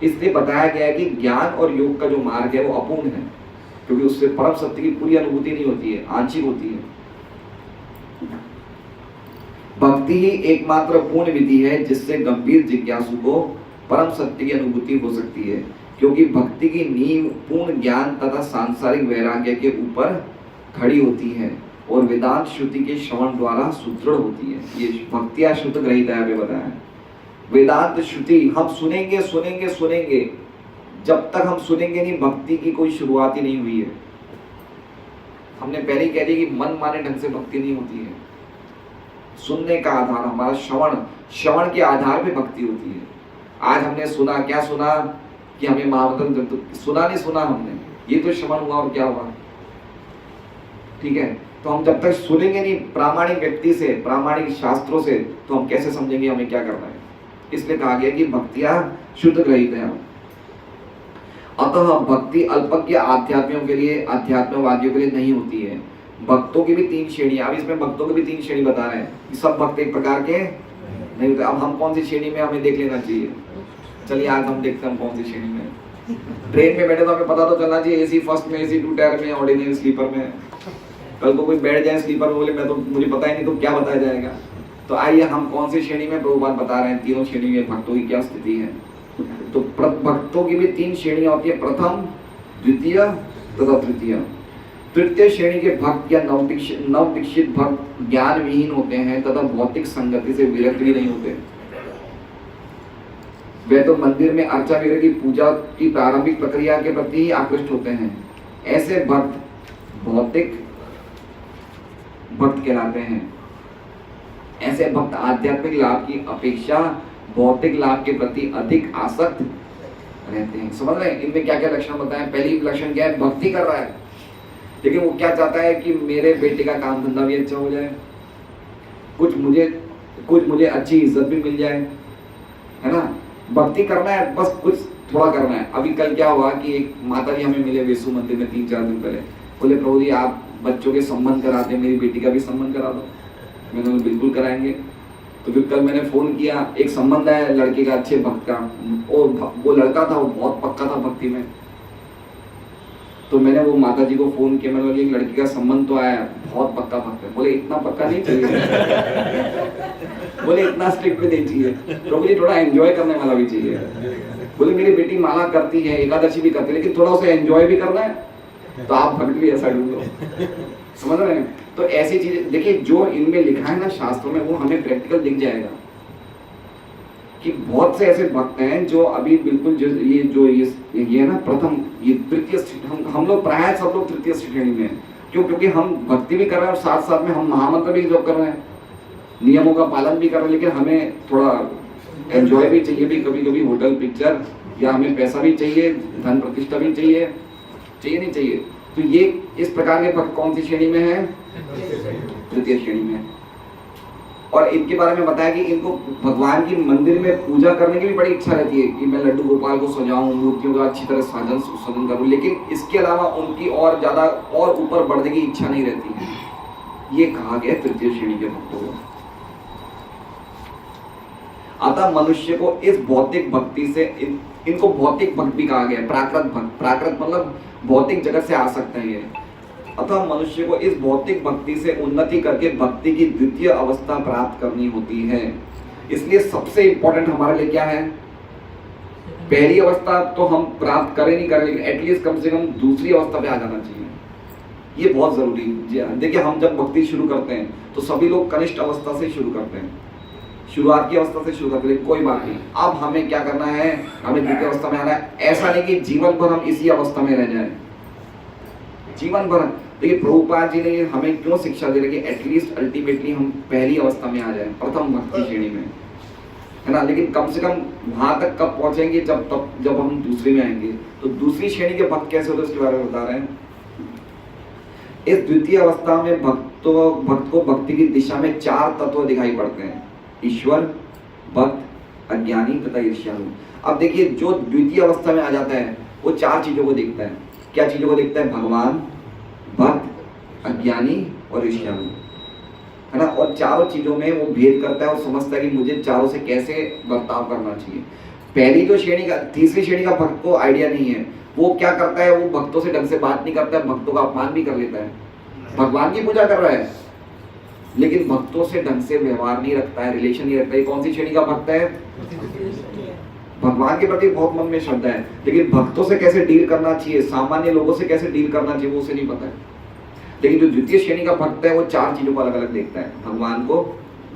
इसलिए बताया गया है कि ज्ञान और योग का जो मार्ग है वो अपूर्ण है, क्योंकि उससे परम सत्य की पूरी अनुभूति नहीं होती है, आंशिक होती है। भक्ति ही एकमात्र पूर्ण विधि है जिससे गंभीर जिज्ञासु को परम सत्य की अनुभूति हो सकती है, क्योंकि भक्ति की नींव पूर्ण ज्ञान तथा सांसारिक वैराग्य के ऊपर खड़ी होती है और वेदांत श्रुति के श्रवण द्वारा सुदृढ़ होती है। ये भक्तिया शुद्ध ग्रहित है, बताया। वेदांत श्रुति हम सुनेंगे सुनेंगे सुनेंगे, जब तक हम सुनेंगे नहीं भक्ति की कोई शुरुआत ही नहीं हुई है। हमने पहले ही कह दिया कि मन माने ढंग से भक्ति नहीं होती है। सुनने का आधार, हमारा श्रवण के आधार पे भक्ति होती है। आज हमने सुना, क्या सुना कि हमें महामंत्र, तो सुना नहीं सुना हमने, ये तो श्रवण हुआ और क्या हुआ, ठीक है। तो हम जब तक सुनेंगे नहीं प्रामाणिक व्यक्ति से, प्रामाणिक शास्त्रों से, तो हम कैसे समझेंगे हमें क्या करना है। इसलिए कहा गया कि भक्तियां शुद्ध ग्रहित है। अतः भक्ति अल्पज्ञ आध्यात्मियों के लिए, आध्यात्मवादियों के लिए नहीं होती है। भक्तों की भी 3 श्रेणियां, अब इसमें भक्तों की भी 3 श्रेणी बता रहे हैं कि सब भक्त एक प्रकार के नहीं होते। अब हम कौन सी श्रेणी में, हमें देख लेना चाहिए। चलिए आज हम देखते हैं हम कौन सी श्रेणी में। ट्रेन में बैठे तो हमें पता तो चलना चाहिए एसी फर्स्ट में, एसी 2 टायर में, ऑर्डिनरी स्लीपर में। कल को कोई बैठ जाए स्लीपर में, बोले मैं तो, मुझे पता ही नहीं, तो क्या बताया जाएगा। तो आइए हम कौन सी श्रेणी में प्रभुपाद बता रहे हैं, तीनों श्रेणी में भक्तों की क्या स्थिति है। तो भक्तों की भी 3 श्रेणियां होती है, प्रथम, द्वितीय तथा तृतीय। तृतीय श्रेणी के भक्त या नवदीक्षित भक्त ज्ञान विहीन होते हैं तथा भौतिक संगति से विरक्त भी नहीं होते। वे तो मंदिर में अर्चा विग्रह की पूजा की प्रारंभिक प्रक्रिया के प्रति ही आकृष्ट होते हैं। ऐसे भक्त भौतिक भक्त कहलाते हैं। ऐसे भक्त आध्यात्मिक लाभ की अपेक्षा भौतिक लाभ के प्रति अधिक आसक्त रहते हैं। समझ रहे हैं इनमें क्या क्या लक्षण बताएं। पहली लक्षण क्या है, भक्ति कर रहा है लेकिन वो क्या चाहता है कि मेरे बेटे का काम धंधा भी अच्छा हो जाए, कुछ मुझे अच्छी इज्जत भी मिल जाए, है ना। भक्ति करना है, बस कुछ थोड़ा करना है। अभी कल क्या हुआ कि एक माता जी हमें मिले वेसु मंदिर में 3-4 दिन पहले, बोले प्रभु जी आप बच्चों के संबंध कराते हैं, मेरी बेटी का भी संबंध करा दो। मैंने बोला बिल्कुल कराएंगे। तो फिर कल मैंने फोन किया, एक संबंध है लड़के का अच्छे भक्त का, वो लड़का था, वो बहुत पक्का था भक्ति में। तो मैंने वो माता जी को फोन किया, मैंने बोला एक लड़की का संबंध तो आया, बहुत पक्का भक्त है। बोले इतना पक्का नहीं चाहिए बोले इतना स्ट्रिक्ट भी नहीं चाहिए, प्रभु जी थोड़ा एंजॉय करने वाला भी चाहिए। बोले मेरी बेटी माला करती है, एकादशी भी करती है, लेकिन थोड़ा उसे एंजॉय भी करना है, तो आप भक्त भी ऐसा ढूंढो। समझ रहे हैं। तो ऐसी चीजें देखिए, जो इनमें लिखा है ना शास्त्रों में, वो हमें प्रैक्टिकल दिख जाएगा कि बहुत से ऐसे भक्त हैं जो अभी बिल्कुल ये ना प्रथम, ये तृतीय, हम लोग प्राय सब लोग तृतीय श्रेणी में हैं। क्यों? क्योंकि हम भक्ति भी कर रहे हैं और साथ साथ में हम महामंत्र भी जप कर रहे हैं, नियमों का पालन भी कर रहे हैं, लेकिन हमें थोड़ा एंजॉय भी चाहिए भी, कभी कभी होटल पिक्चर, या हमें पैसा भी चाहिए, धन प्रतिष्ठा भी चाहिए नहीं चाहिए। तो ये इस प्रकार के भक्त कौन सी श्रेणी में है? तृतीय श्रेणी में। और इनके बारे में बताया कि इनको भगवान की मंदिर में पूजा करने की भी बड़ी इच्छा रहती है कि मैं लड्डू गोपाल को सजाऊं, मूर्तियों का अच्छी तरह सजन करूं, लेकिन इसके अलावा उनकी और ज्यादा और ऊपर बढ़ने की इच्छा नहीं रहती है। ये कहा गया तृतीय श्रेणी के भक्तों को। अतः मनुष्य को इस भौतिक भक्ति से, इनको भौतिक भक्त भी कहा गया, प्राकृत भक्त। प्राकृत मतलब भौतिक जगत से आ सकते हैं ये। अतः मनुष्य को इस भौतिक भक्ति से उन्नति करके भक्ति की द्वितीय अवस्था प्राप्त करनी होती है। इसलिए सबसे इंपॉर्टेंट हमारे लिए क्या है? पहली अवस्था तो हम प्राप्त करें नहीं करें, लेकिन एटलीस्ट कम से कम दूसरी अवस्था पे आ जाना चाहिए। ये बहुत जरूरी है। देखिए हम जब भक्ति शुरू करते हैं तो सभी लोग कनिष्ठ अवस्था से शुरू करते हैं, शुरुआत की अवस्था से शुरू करते हैं, कोई बात नहीं। अब हमें क्या करना है? हमें द्वितीय अवस्था में आना है। ऐसा नहीं कि जीवन भर हम इसी अवस्था में रह जाए, जीवन भर। देखिए प्रभुपाद जी ने हमें क्यों शिक्षा दे रहे कि एटलीस्ट अल्टीमेटली हम पहली अवस्था में आ जाए, प्रथम भक्ति श्रेणी में, है ना। लेकिन कम से कम वहां तक कब पहुंचेंगे? जब हम दूसरे में आएंगे। तो दूसरी श्रेणी के भक्त कैसे होते हैं उसके बारे में बता रहे हैं। इस द्वितीय अवस्था में भक्त को भक्ति की दिशा में 4 तत्व दिखाई पड़ते हैं: ईश्वर, भक्त, अज्ञानी तथा ईर्ष्यालु। अब देखिए जो द्वितीय अवस्था में आ जाता है वो 4 चीजों को देखता है। क्या चीजों को देखता है? भगवान, भक्त, अज्ञानी और ईर्ष्यालु, है ना। और चारों चीजों में वो भेद करता है और समझता है कि मुझे चारों से कैसे बर्ताव करना चाहिए। पहली जो श्रेणी का, तीसरी श्रेणी का भक्त को आइडिया नहीं है। वो क्या करता है? वो भक्तों से ढंग से बात नहीं करता है, भक्तों का अपमान भी कर लेता है। भगवान की पूजा कर रहा है लेकिन भक्तों से ढंग से व्यवहार नहीं रखता है, रिलेशन नहीं रखता है। कौन सी श्रेणी का भक्त है? भगवान के प्रति बहुत मन में श्रद्धा है, लेकिन भक्तों से कैसे डील करना चाहिए, सामान्य लोगों से कैसे डील करना चाहिए, वो उसे नहीं पता है। लेकिन जो द्वितीय श्रेणी का भक्त है वो 4 चीजों को अलग अलग देखता है: भगवान को,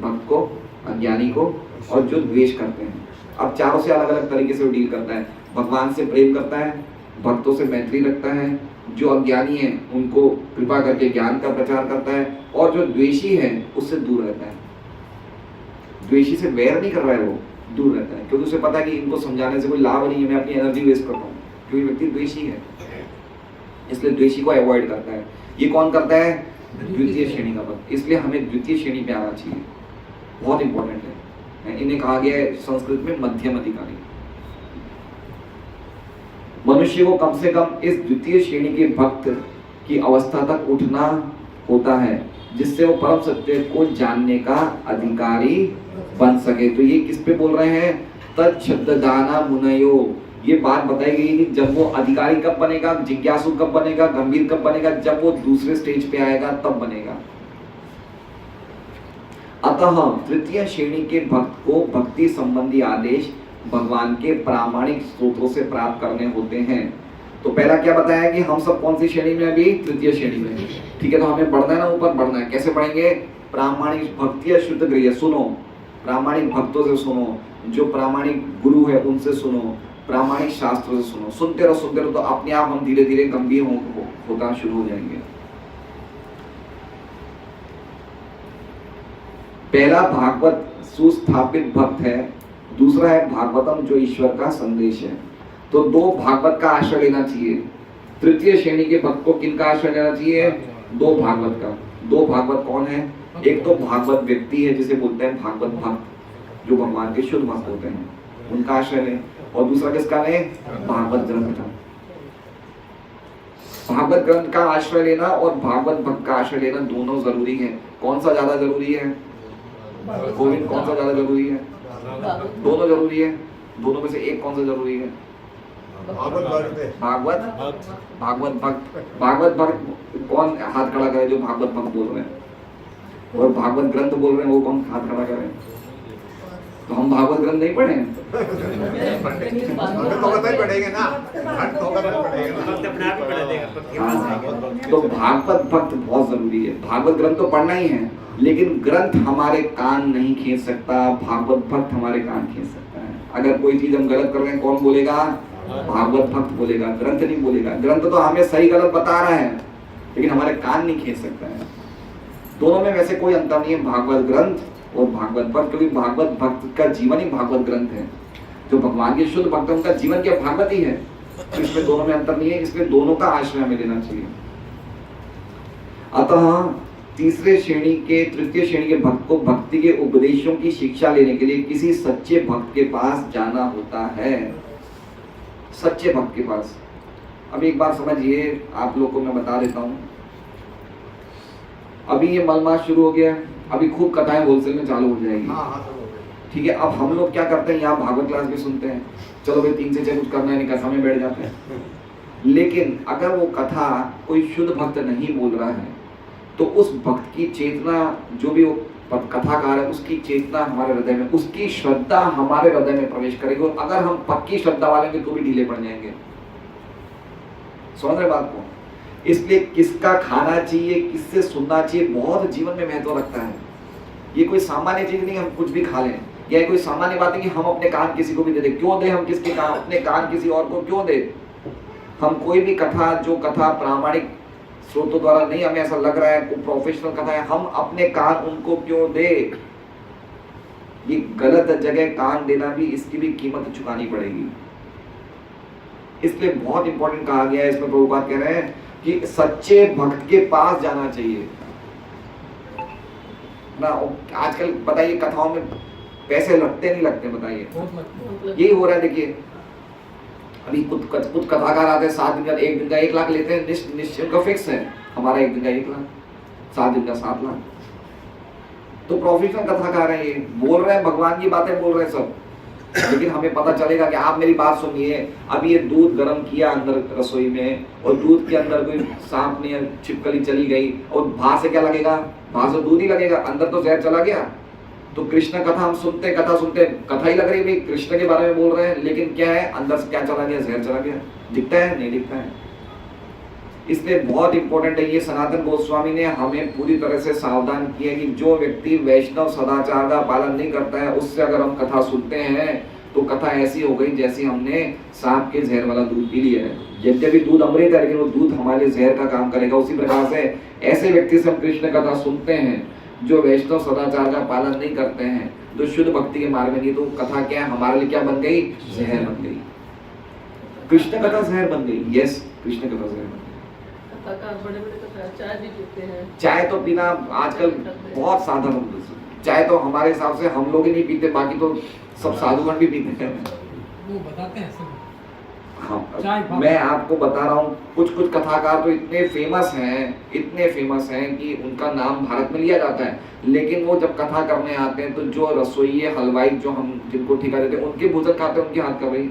भक्त को, अज्ञानी को और जो द्वेष करते हैं। अब चारों से अलग अलग तरीके से वो डील करता है। भगवान से प्रेम करता है, भक्तों से मैत्री रखता है, जो अज्ञानी है उनको कृपा करके ज्ञान का प्रचार करता है, और जो द्वेषी है उससे दूर रहता है। द्वेषी से वैर नहीं कर रहा है, वो दूर रहता है, क्योंकि उसे पता है कि इनको समझाने से कोई लाभ नहीं है, मैं अपनी एनर्जी वेस्ट कर रहा हूँ, क्योंकि व्यक्ति द्वेषी है, इसलिए द्वेषी को अवॉइड करता है। ये कौन करता है? द्वितीय श्रेणी का भक्त। इसलिए हमें द्वितीय श्रेणी पे आना चाहिए, बहुत इंपॉर्टेंट है। इन्हें कहा गया है संस्कृत में मध्यम अधिकारी। मनुष्य को कम से कम इस द्वितीय श्रेणी के भक्त की अवस्था तक उठना होता है, जिससे वो परम सत्य को जानने का अधिकारी बन सके। तो ये किस पे बोल रहे हैं? तच्छब्दाना मुनयो। ये बात बताई गई कि जब वो अधिकारी कब बनेगा, जिज्ञासु कब बनेगा, गंभीर कब बनेगा, जब वो दूसरे स्टेज पे आएगा तब बनेगा। अतः तृतीय श्रेणी के भक्त को भक्ति संबंधी आदेश भगवान के प्रामाणिक स्रोतों से प्राप्त करने होते हैं। तो पहला क्या बताया कि हम सब कौन सी श्रेणी में? अभी तृतीय श्रेणी में। ठीक है, तो हमें बढ़ना है ना, ऊपर बढ़ना है। कैसे बढ़ेंगे? प्रामाणिक भक्ति शुद्ध गृह। सुनो, प्रामाणिक भक्तों से सुनो, जो प्रामाणिक गुरु है उनसे सुनो, प्रामाणिक शास्त्रों से सुनो। सुनते रहो तो अपने आप हम धीरे धीरे गंभीर होना शुरू हो जाएंगे। पहला भागवत सुस्थापित भक्त है, दूसरा है भागवतम जो ईश्वर का संदेश है। तो दो भागवत का आश्रय लेना चाहिए। तृतीय श्रेणी के भक्त को किनका आश्रय लेना चाहिए? दो भागवत का। दो भागवत कौन है? एक तो भागवत व्यक्ति है जिसे बोलते हैं भागवत भक्त, जो भगवान के शुद्ध भक्त होते हैं, उनका आश्रय लें। और दूसरा किसका लें? भागवत ग्रंथ का। भागवत ग्रंथ का आश्रय लेना और भागवत भक्त का आश्रय लेना दोनों जरूरी है। कौन सा ज्यादा जरूरी है? गोविंद, कौन सा ज्यादा जरूरी है? दोनों जरूरी है। दोनों में से एक कौन सा जरूरी है? भागवत भक्त। भागवत भक्त कौन हाथ खड़ा करे जो भागवत भक्त बोल रहे हैं? और भागवत ग्रंथ बोल रहे हैं वो कौन हाथ खड़ा करे? तो हम भागवत ग्रंथ नहीं पढ़े हैं। तो भागवत भक्त बहुत जरूरी है। भागवत ग्रंथ तो पढ़ना ही है, लेकिन ग्रंथ हमारे कान नहीं खींच सकता, भागवत भक्त हमारे कान खींच सकता है। अगर कोई चीज हम गलत कर रहे हैं, कौन बोलेगा? भागवत भक्त बोलेगा, ग्रंथ नहीं बोलेगा। ग्रंथ तो हमें सही गलत बता रहा है, लेकिन हमारे कान नहीं खींच सकता है। दोनों में वैसे कोई अंतर नहीं है, भागवत ग्रंथ और भागवत भक्त, क्योंकि भागवत भक्त का जीवन ही भागवत ग्रंथ है। जो भगवान के शुद्ध भक्त उनका जीवन क्या भागवत ही है। तो इसमें दोनों में अंतर नहीं है, इसलिए दोनों का आश्रय हमें लेना चाहिए। अतः तृतीय श्रेणी के भक्त को भक्ति के उपदेशों की शिक्षा लेने के लिए किसी सच्चे भक्त के पास जाना होता है। सच्चे भक्त के पास। अब एक बात समझिए, आप लोग को मैं बता देता हूँ। अभी ये मलमास शुरू हो गया, अभी खूब कथाएं होलसेल में चालू हो जाएगी। ठीक है, अब हम लोग क्या करते हैं, यहाँ भागवत क्लास भी सुनते हैं, चलो भाई 3 से 6 कुछ करना है, नहीं कथा में बैठ जाते हैं। लेकिन अगर वो कथा कोई शुद्ध भक्त नहीं बोल रहा है, तो उस भक्त की चेतना, जो भी वो कथाकार है, उसकी चेतना हमारे हृदय में, उसकी श्रद्धा हमारे हृदय में प्रवेश करेगी। और अगर हम पक्की श्रद्धा वाले हैं तो भी ढीले पड़ जाएंगे। समझ रहे बात को? इसलिए किसका खाना चाहिए, किससे सुनना चाहिए, बहुत जीवन में महत्व रखता है। ये कोई सामान्य चीज नहीं हम कुछ भी खा लें, या कोई सामान्य बात है कि हम अपने कान किसी को भी दे दे। क्यों दे हम किसके कान, अपने कान किसी और को क्यों दे? हम कोई भी कथा, जो कथा प्रामाणिक स्रोतों द्वारा नहीं, हमें ऐसा लग रहा है वो प्रोफेशनल कथा है, हम अपने कान उनको क्यों दे? ये गलत जगह कान देना भी, इसकी भी कीमत चुकानी पड़ेगी। इसलिए बहुत इंपॉर्टेंट कहा गया है, इसमें प्रभुपाद कह रहे हैं कि सच्चे भक्त के पास जाना चाहिए ना। आजकल बताइए कथाओं में पैसे लगते नहीं लगते, बताइए। यही हो रहा है। देखिए अभी कुछ कथाकार आते हैं, 7 दिन का 1 दिन का 1 लाख लेते हैं, निश्चित का फिक्स है। हमारा 1 दिन का 1 लाख, 7 दिन का 7 लाख। तो प्रोफेशनल कथाकार है, ये बोल रहे हैं भगवान की बातें बोल रहे हैं सब। लेकिन हमें पता चलेगा कि आप मेरी बात सुनिए, अभी ये दूध गर्म किया अंदर रसोई में, और दूध के अंदर कोई सांप ने छिपकली चली गई, और बाहर से क्या लगेगा? बाहर से दूध ही लगेगा, अंदर तो जहर चला गया। तो कृष्ण कथा हम सुनते, कथा ही लग रही है, कृष्ण के बारे में बोल रहे हैं, लेकिन क्या है अंदर से क्या चला गया? जहर चला गया। दिखता है? नहीं दिखता है। इसलिए बहुत इंपॉर्टेंट है ये। सनातन गोस्वामी ने हमें पूरी तरह से सावधान किया कि जो व्यक्ति वैष्णव सदाचार का पालन नहीं करता है, उससे अगर हम कथा सुनते हैं तो कथा ऐसी हो गई जैसी हमने सांप के जहर वाला दूध पी लिया है। यद्यपि दूध अमृत है, लेकिन वो दूध हमारे जहर का काम करेगा। उसी प्रकार से ऐसे व्यक्ति से हम कृष्ण कथा सुनते हैं जो वैष्णव सदाचार का पालन नहीं करते हैं, जो शुद्ध भक्ति के मार्ग में नहीं, तो कथा क्या हमारे लिए क्या बन गई? जहर बन गई। कृष्ण कथा जहर बन गई। यस, कृष्ण कथा जहर बन गई। बड़े-बड़े कथा चाय भी पीते हैं। चाय तो पीना आजकल बहुत साधारण, चाय तो हमारे हिसाब से हम लोग ही नहीं पीते, बाकी तो सब साधुगण भी पीते हैं। वो बताते हैं सब। हाँ, मैं आपको बता रहा हूँ, कुछ कुछ कथाकार तो इतने फेमस हैं कि उनका नाम भारत में लिया जाता है, लेकिन वो जब कथा करने आते हैं तो जो रसोई हलवाई जो हम जिनको ठिका देते हैं उनके भोजन खाते हैं, उनके हाथ का भाई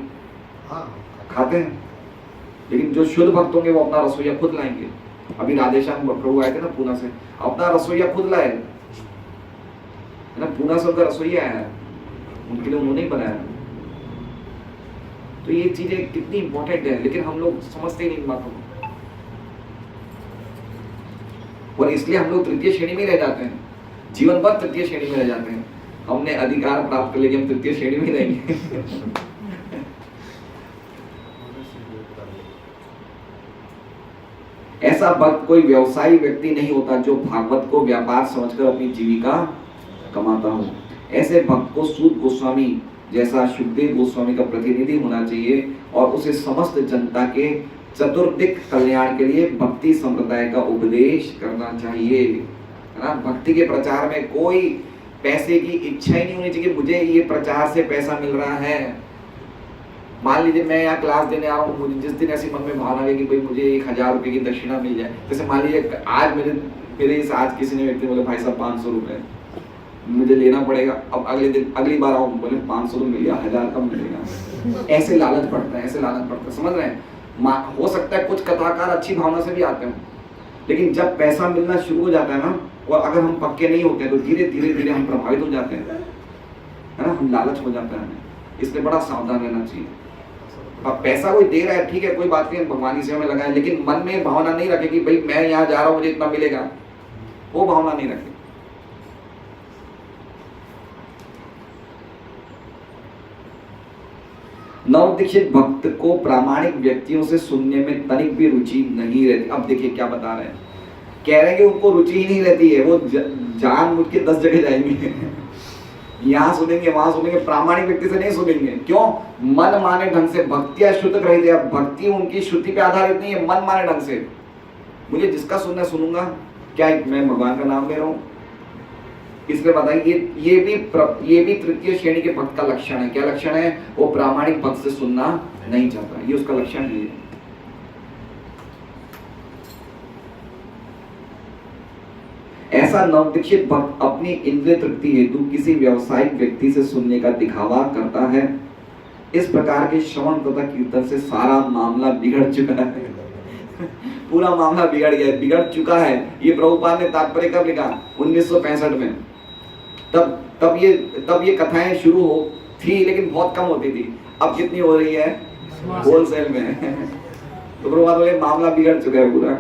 खाते हैं, लेकिन जो शुद्ध भक्त होंगे वो अपना रसोईया खुद लाएंगे। अभी राधेश्याम प्रभु आए थे ना पूना से, अपना रसोईया खुद लाए ना, पूना से उनका रसोईया आया, उनके लिए उन्होंने ही बनाया। तो ये चीजें कितनी इंपॉर्टेंट है, लेकिन हम लोग समझते ही नहीं इन बातों को, और इसलिए हम लोग तृतीय श्रेणी में रह जाते हैं, जीवन भर तृतीय श्रेणी में रह जाते हैं। हमने अधिकार प्राप्त कर लिया, हम तृतीय श्रेणी में रहेंगे। ऐसा भक्त कोई व्यवसायी व्यक्ति नहीं होता जो भागवत को व्यापार समझकर अपनी जीविका कमाता हो। ऐसे भक्त को सूत गोस्वामी जैसा सुखदेव गोस्वामी का प्रतिनिधि होना चाहिए और उसे समस्त जनता के चतुर्दिक कल्याण के लिए भक्ति संप्रदाय का उपदेश करना चाहिए, है ना। भक्ति के प्रचार में कोई पैसे की इच्छा ही नहीं होनी चाहिए, मुझे ये प्रचार से पैसा मिल रहा है। मान लीजिए मैं यहाँ क्लास देने आ रहा हूँ, मुझे जिस दिन ऐसी मन में भावना है कि भाई मुझे 1000 रुपये की दक्षिणा मिल जाए, जैसे मान लीजिए आज आज किसी ने व्यक्ति बोले भाई साहब 500 रुपये मुझे लेना पड़ेगा, अब अगली बार आओ, बोले 500 तो मिल गया, 1000 कम मिलेगा। ऐसे लालच पड़ता है, समझ रहे हैं। हो सकता है कुछ कथाकार अच्छी भावना से भी आते हैं, लेकिन जब पैसा मिलना शुरू हो जाता है ना, और अगर हम पक्के नहीं होते हैं तो धीरे धीरे हम प्रभावित हो जाते हैं, है ना, हम लालच हो जाता है। इसलिए बड़ा सावधान रहना चाहिए। अब पैसा कोई दे रहा है, ठीक है, कोई बात नहीं, भगवान की सेवा में लगाए, लेकिन मन में भावना नहीं रखे कि भाई मैं यहाँ जा रहा हूँ मुझे इतना मिलेगा, वो भावना नहीं रखे। नवदीक्षित भक्त को प्रामाणिक व्यक्तियों से सुनने में तनिक भी रुचि नहीं रहती। अब देखिए क्या बता रहे हैं, कह रहे हैं कि उनको रुचि ही नहीं रहती है, वो जान मुझ के 10 जगह जाएंगे। यहाँ सुनेंगे, वहां सुनेंगे, प्रामाणिक व्यक्ति से नहीं सुनेंगे। क्यों? मन माने ढंग से भक्तियां शुद्ध रही थी। अब भक्ति उनकी शुद्धि पे आधारित नहीं है, मन माने ढंग से। मुझे जिसका सुनना सुनूंगा, क्या मैं भगवान का नाम ले रहा हूँ? इसलिए बताइए, ये भी तृतीय श्रेणी के भक्त का लक्षण है। क्या लक्षण है? वो प्रामाणिक भक्त से सुनना नहीं चाहता, ये उसका लक्षण है। ऐसा नवदीक्षित भक्त अपनी इंद्रिय तृप्ति हेतु किसी व्यावसायिक व्यक्ति से सुनने का दिखावा करता है। इस प्रकार के श्रवण तथा कीर्तन से सारा मामला बिगड़ चुका है। पूरा मामला बिगड़ चुका है। ये प्रभुपाद ने तात्पर्य कब लिखा? 1965 में। तब ये कथाएं शुरू हो थी, लेकिन बहुत कम होती थी। अब कितनी हो रही है? होलसेल में। तो प्रभुपाद बोले मामला बिगड़ चुका है पूरा।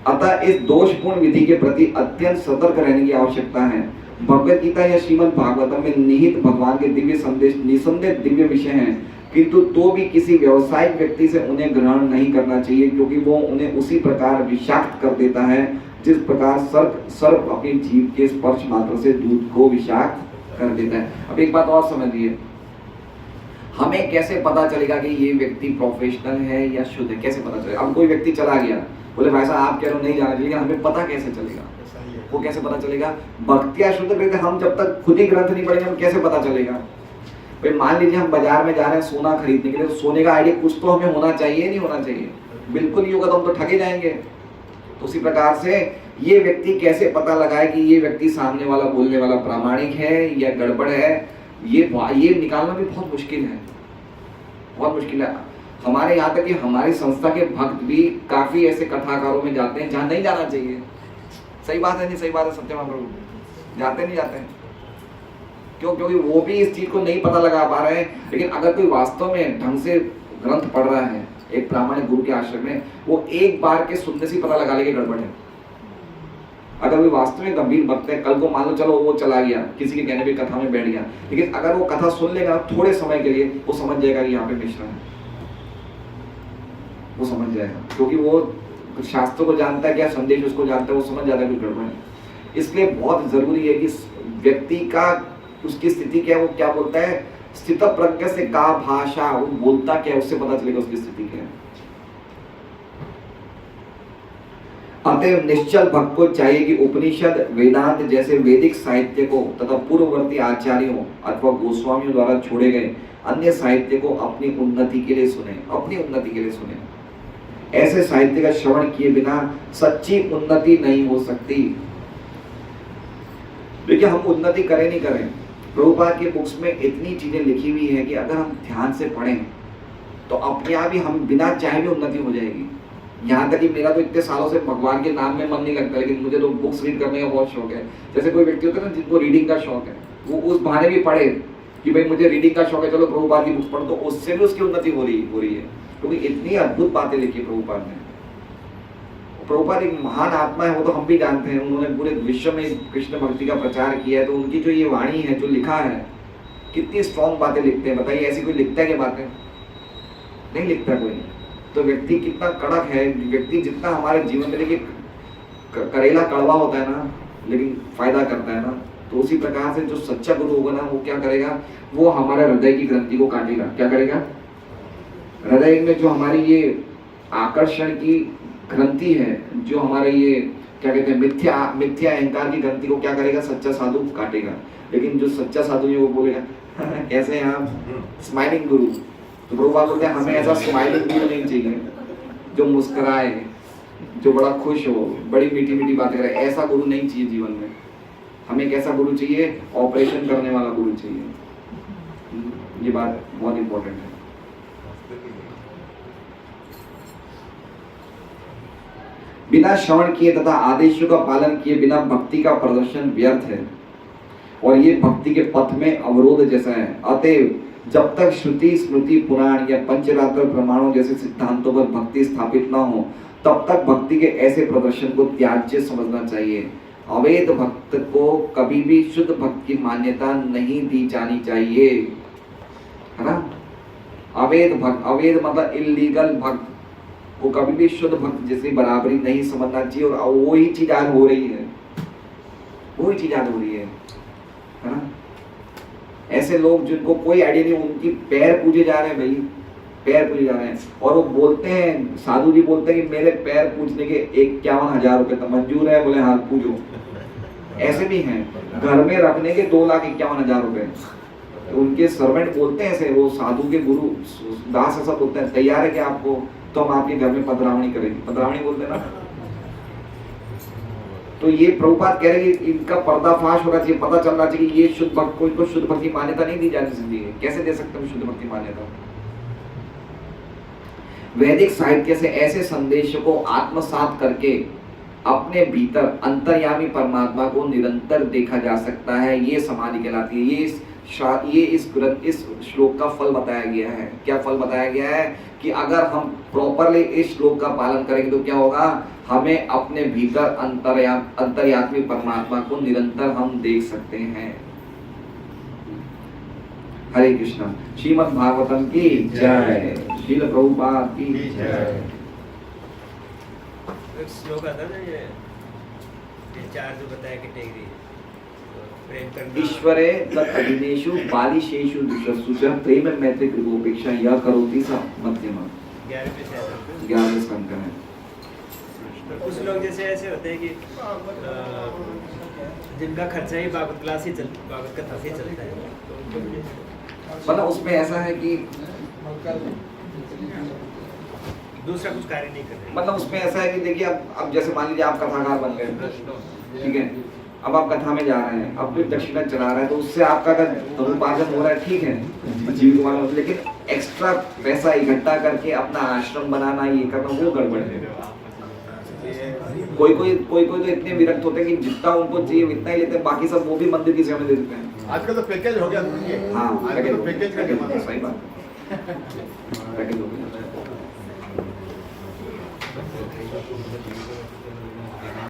अतः इस दोषपूर्ण विधि के प्रति अत्यंत सतर्क रहने की आवश्यकता है। भगवत गीता या श्रीमद् भागवतम में निहित भगवान के दिव्य संदेश निसंदेह दिव्य विषय हैं, किंतु तो भी किसी व्यावसायिक व्यक्ति से उन्हें ग्रहण नहीं करना चाहिए, क्योंकि वो उन्हें उसी प्रकार विषाक्त कर देता है जिस प्रकार सर्प अपनी जीभ के स्पर्श मात्र से दूध को विषाक्त कर देता है। अब एक बात और समझिए, हमें कैसे पता चलेगा कि ये व्यक्ति प्रोफेशनल है या शुद्ध है? कैसे पता चलेगा? अब कोई व्यक्ति चला गया, बोले भाई साहब आप कह रहे हो नहीं जाना चाहिए, हमें पता कैसे चलेगा? वो कैसे पता चलेगा? भक्तियां शुद्ध करते हम जब तक खुद ही ग्रंथ नहीं पढ़ेंगे, हम कैसे पता चलेगा? भाई मान लीजिए हम बाजार में जा रहे हैं सोना खरीदने के लिए, तो सोने का आइडिया कुछ तो हमें होना चाहिए, नहीं होना चाहिए? बिल्कुल नहीं होगा तो हम तो ठगे जाएंगे। तो उसी प्रकार से ये व्यक्ति कैसे पता लगाए कि ये व्यक्ति सामने वाला बोलने वाला प्रामाणिक है या गड़बड़ है? ये निकालना भी बहुत मुश्किल है, बहुत मुश्किल है। हमारे यहाँ तक कि हमारी संस्था के भक्त भी काफी ऐसे कथाकारों में जाते हैं जहाँ नहीं जाना चाहिए। सही बात है, नहीं सही बात है सत्यम प्रभु? जाते नहीं जाते हैं। क्यों? क्योंकि वो भी इस चीज को नहीं पता लगा पा रहे हैं। लेकिन अगर कोई वास्तव में ढंग से ग्रंथ पढ़ रहा है एक प्रामाणिक गुरु के आश्रम में, वो एक बार के सुनने से पता लगा लेगा गड़बड़ है। अगर वो वास्तव में गंभीर भक्त है, कल को मान लो चलो वो चला गया, किसी के कहने पर कथा में बैठ गया, लेकिन अगर वो कथा सुन लेगा थोड़े समय के लिए, वो समझ जाएगा कि यहाँ पे मिश्रण है, वो समझ जाएगा, क्योंकि वो शास्त्रों को जानता है, क्या संदेश उसको जानता है, वो समझ जाता है कुछ गड़बड़ है। इसलिए बहुत जरूरी है कि व्यक्ति का उसकी स्थिति क्या है, वो क्या बोलता है, स्थित प्रज्ञ से का भाषा, वो बोलता क्या है उससे पता चलेगा उसकी स्थिति क्या है। अतएव निश्चल भक्त को चाहिए कि उपनिषद, वेदांत जैसे वैदिक साहित्य को तथा पूर्ववर्ती आचार्यों अथवा गोस्वामियों द्वारा छोड़े गए अन्य साहित्य को अपनी उन्नति के लिए सुने, अपनी उन्नति के लिए सुने। ऐसे साहित्य का श्रवण किए बिना सच्ची उन्नति नहीं हो सकती। देखिए हम उन्नति करें नहीं करें, प्रभुपाद के बुक्स में इतनी चीजें लिखी हुई है कि अगर हम ध्यान से पढ़ें तो अपने आप ही हम बिना चाहे भी उन्नति हो जाएगी। यहाँ तक कि मेरा तो इतने सालों से भगवान के नाम में मन नहीं लगता, लेकिन मुझे तो बुक्स रीड करने का बहुत शौक है। जैसे कोई व्यक्ति होता है ना जिनको रीडिंग का शौक है, वो उस बहाने भी पढ़े कि भाई मुझे रीडिंग का शौक है, चलो प्रभुपाद की बुक्स पढ़ो, तो उससे भी उसकी उन्नति हो रही है, क्योंकि इतनी अद्भुत बातें लिखी प्रभुपाद ने। प्रभुपाद एक महान आत्मा है, वो तो हम भी जानते हैं, उन्होंने पूरे विश्व में कृष्ण भक्ति का प्रचार किया है, तो उनकी जो ये वाणी है, जो लिखा है, कितनी स्ट्रॉन्ग बातें लिखते हैं। बताइए ऐसी कोई लिखता है क्या बातें? नहीं लिखता कोई। तो व्यक्ति कितना कड़क है, व्यक्ति जितना हमारे जीवन में, देखिए करेला कड़वा होता है ना, लेकिन फायदा करता है ना, तो उसी प्रकार से जो सच्चा गुरु होगा ना, वो क्या करेगा, वो हमारे हृदय की ग्रंथि को काटेगा। क्या करेगा? हृदय में जो हमारी ये आकर्षण की ग्रंथि है, जो हमारे ये क्या कहते हैं, मिथ्या अहंकार की ग्रंथि को क्या करेगा, सच्चा साधु काटेगा। लेकिन जो सच्चा साधु है वो बोलेगा कैसे हैं आप, स्माइलिंग गुरु। तो प्रभुपाद बोलते हैं हमें ऐसा स्माइलिंग गुरु नहीं चाहिए जो मुस्कुराए, जो बड़ा खुश हो, बड़ी मीठी मीठी बातें करे, ऐसा गुरु नहीं चाहिए जीवन में। हमें एक ऐसा गुरु चाहिए, ऑपरेशन करने वाला गुरु चाहिए। ये बात बहुत इंपॉर्टेंट है। बिना श्रवण किए तथा आदेशों का पालन किए बिना भक्ति का प्रदर्शन व्यर्थ है और ये भक्ति के पथ में अवरोध जैसा है। अतएव जब तक श्रुति, स्मृति, पुराण या पंचरात्र प्रमाणों जैसे सिद्धांतों पर भक्ति स्थापित न हो, तब तक भक्ति के ऐसे प्रदर्शन को त्याज्य समझना चाहिए। अवैध भक्त को कभी भी शुद्ध भक्त की मान्यता नहीं दी जानी चाहिए, है ना। अवैध भक्त, अवैध मतलब इलीगल भक्त को कभी भी शुद्ध भक्त जैसी बराबरी नहीं समझना चाहिए। और वही चीज आज हो रही है, वही चीज आज हो रही है ना। ऐसे लोग जिनको कोई आइडिया नहीं, उनकी पैर पूजे जा रहे हैं भाई, पैर पूजे जा रहे हैं। और वो बोलते हैं, साधु जी बोलते हैं कि मेरे पैर पूजने के 51,000 रुपए तो मंजूर है। बोले हाँ पूजो। ऐसे भी हैं, घर में रखने के 2,51,000 रुपए। तो उनके सर्वेंट बोलते हैं ऐसे, वो साधु के गुरु दास ऐसा बोलते हैं, तैयार है कि आपको, तो हम आपके घर में पधरावनी करेंगे। पधरावनी बोलते हैं ना। तो ये प्रभुपाद कह रहे हैं कि इनका पर्दाफाश होना चाहिए, पता चलना चाहिए कि ये शुद्ध भक्त को, इनको शुद्ध भक्ति मान्यता नहीं दी जानी चाहिए। कैसे दे सकते हैं शुद्ध भक्ति मान्यता? वैदिक साहित्य से ऐसे संदेशों को आत्मसात करके अपने भीतर अंतर्यामी परमात्मा को निरंतर देखा जा सकता है। ये समाधि कहलाती है। ये इस श्लोक का फल बताया गया है। क्या फल बताया गया है? कि अगर हम प्रॉपरली इस श्लोक का पालन करेंगे तो क्या होगा, हमें अपने भीतर अंतर्यामी परमात्मा को निरंतर हम देख सकते हैं। हरे कृष्णा। श्रीमद् भागवतम की जय। श्रील प्रभुपाद की जय। एक श्लोक आता है ना, ये चार जो बताया कैटेगरी, प्रेम करना, ईश्वरे तदीनेषु बालिशेषु दुष्टसु च प्रेम मैत्री कृपोपेक्षा यह करोति सा मध्यमा। 11वें स्कंद है। कुछ लोग जैसे ऐसे होते हैं कि जिनका खर्चा ही भागवत क्लास ही भागवत कथा से चलता है। मतलब उसमें ऐसा है कि दूसरा कुछ कार्य नहीं कर रहे। मतलब उसमें ऐसा है कि देखिए अब जैसे मान लीजिए आप कथाकार बन गए, ठीक है, अब आप कथा में जा रहे हैं, अब कोई दक्षिणा चला रहा है, तो उससे आपका अगर धनोपार्जन हो रहा है, ठीक है, जीविका, लेकिन एक्स्ट्रा पैसा इकट्ठा करके अपना आश्रम बनाना, ये करना, वो गड़बड़ है। कोई तो इतने विरक्त होते हैं कि जितना उनको चाहिए इतना ही लेते हैं, बाकी सब वो भी मंदिर की सेवा में दे देते हैं। आजकल तो पैकेज हो गया। हाँ, पैकेज का जमाना। सही बात, पैकेज हो गया।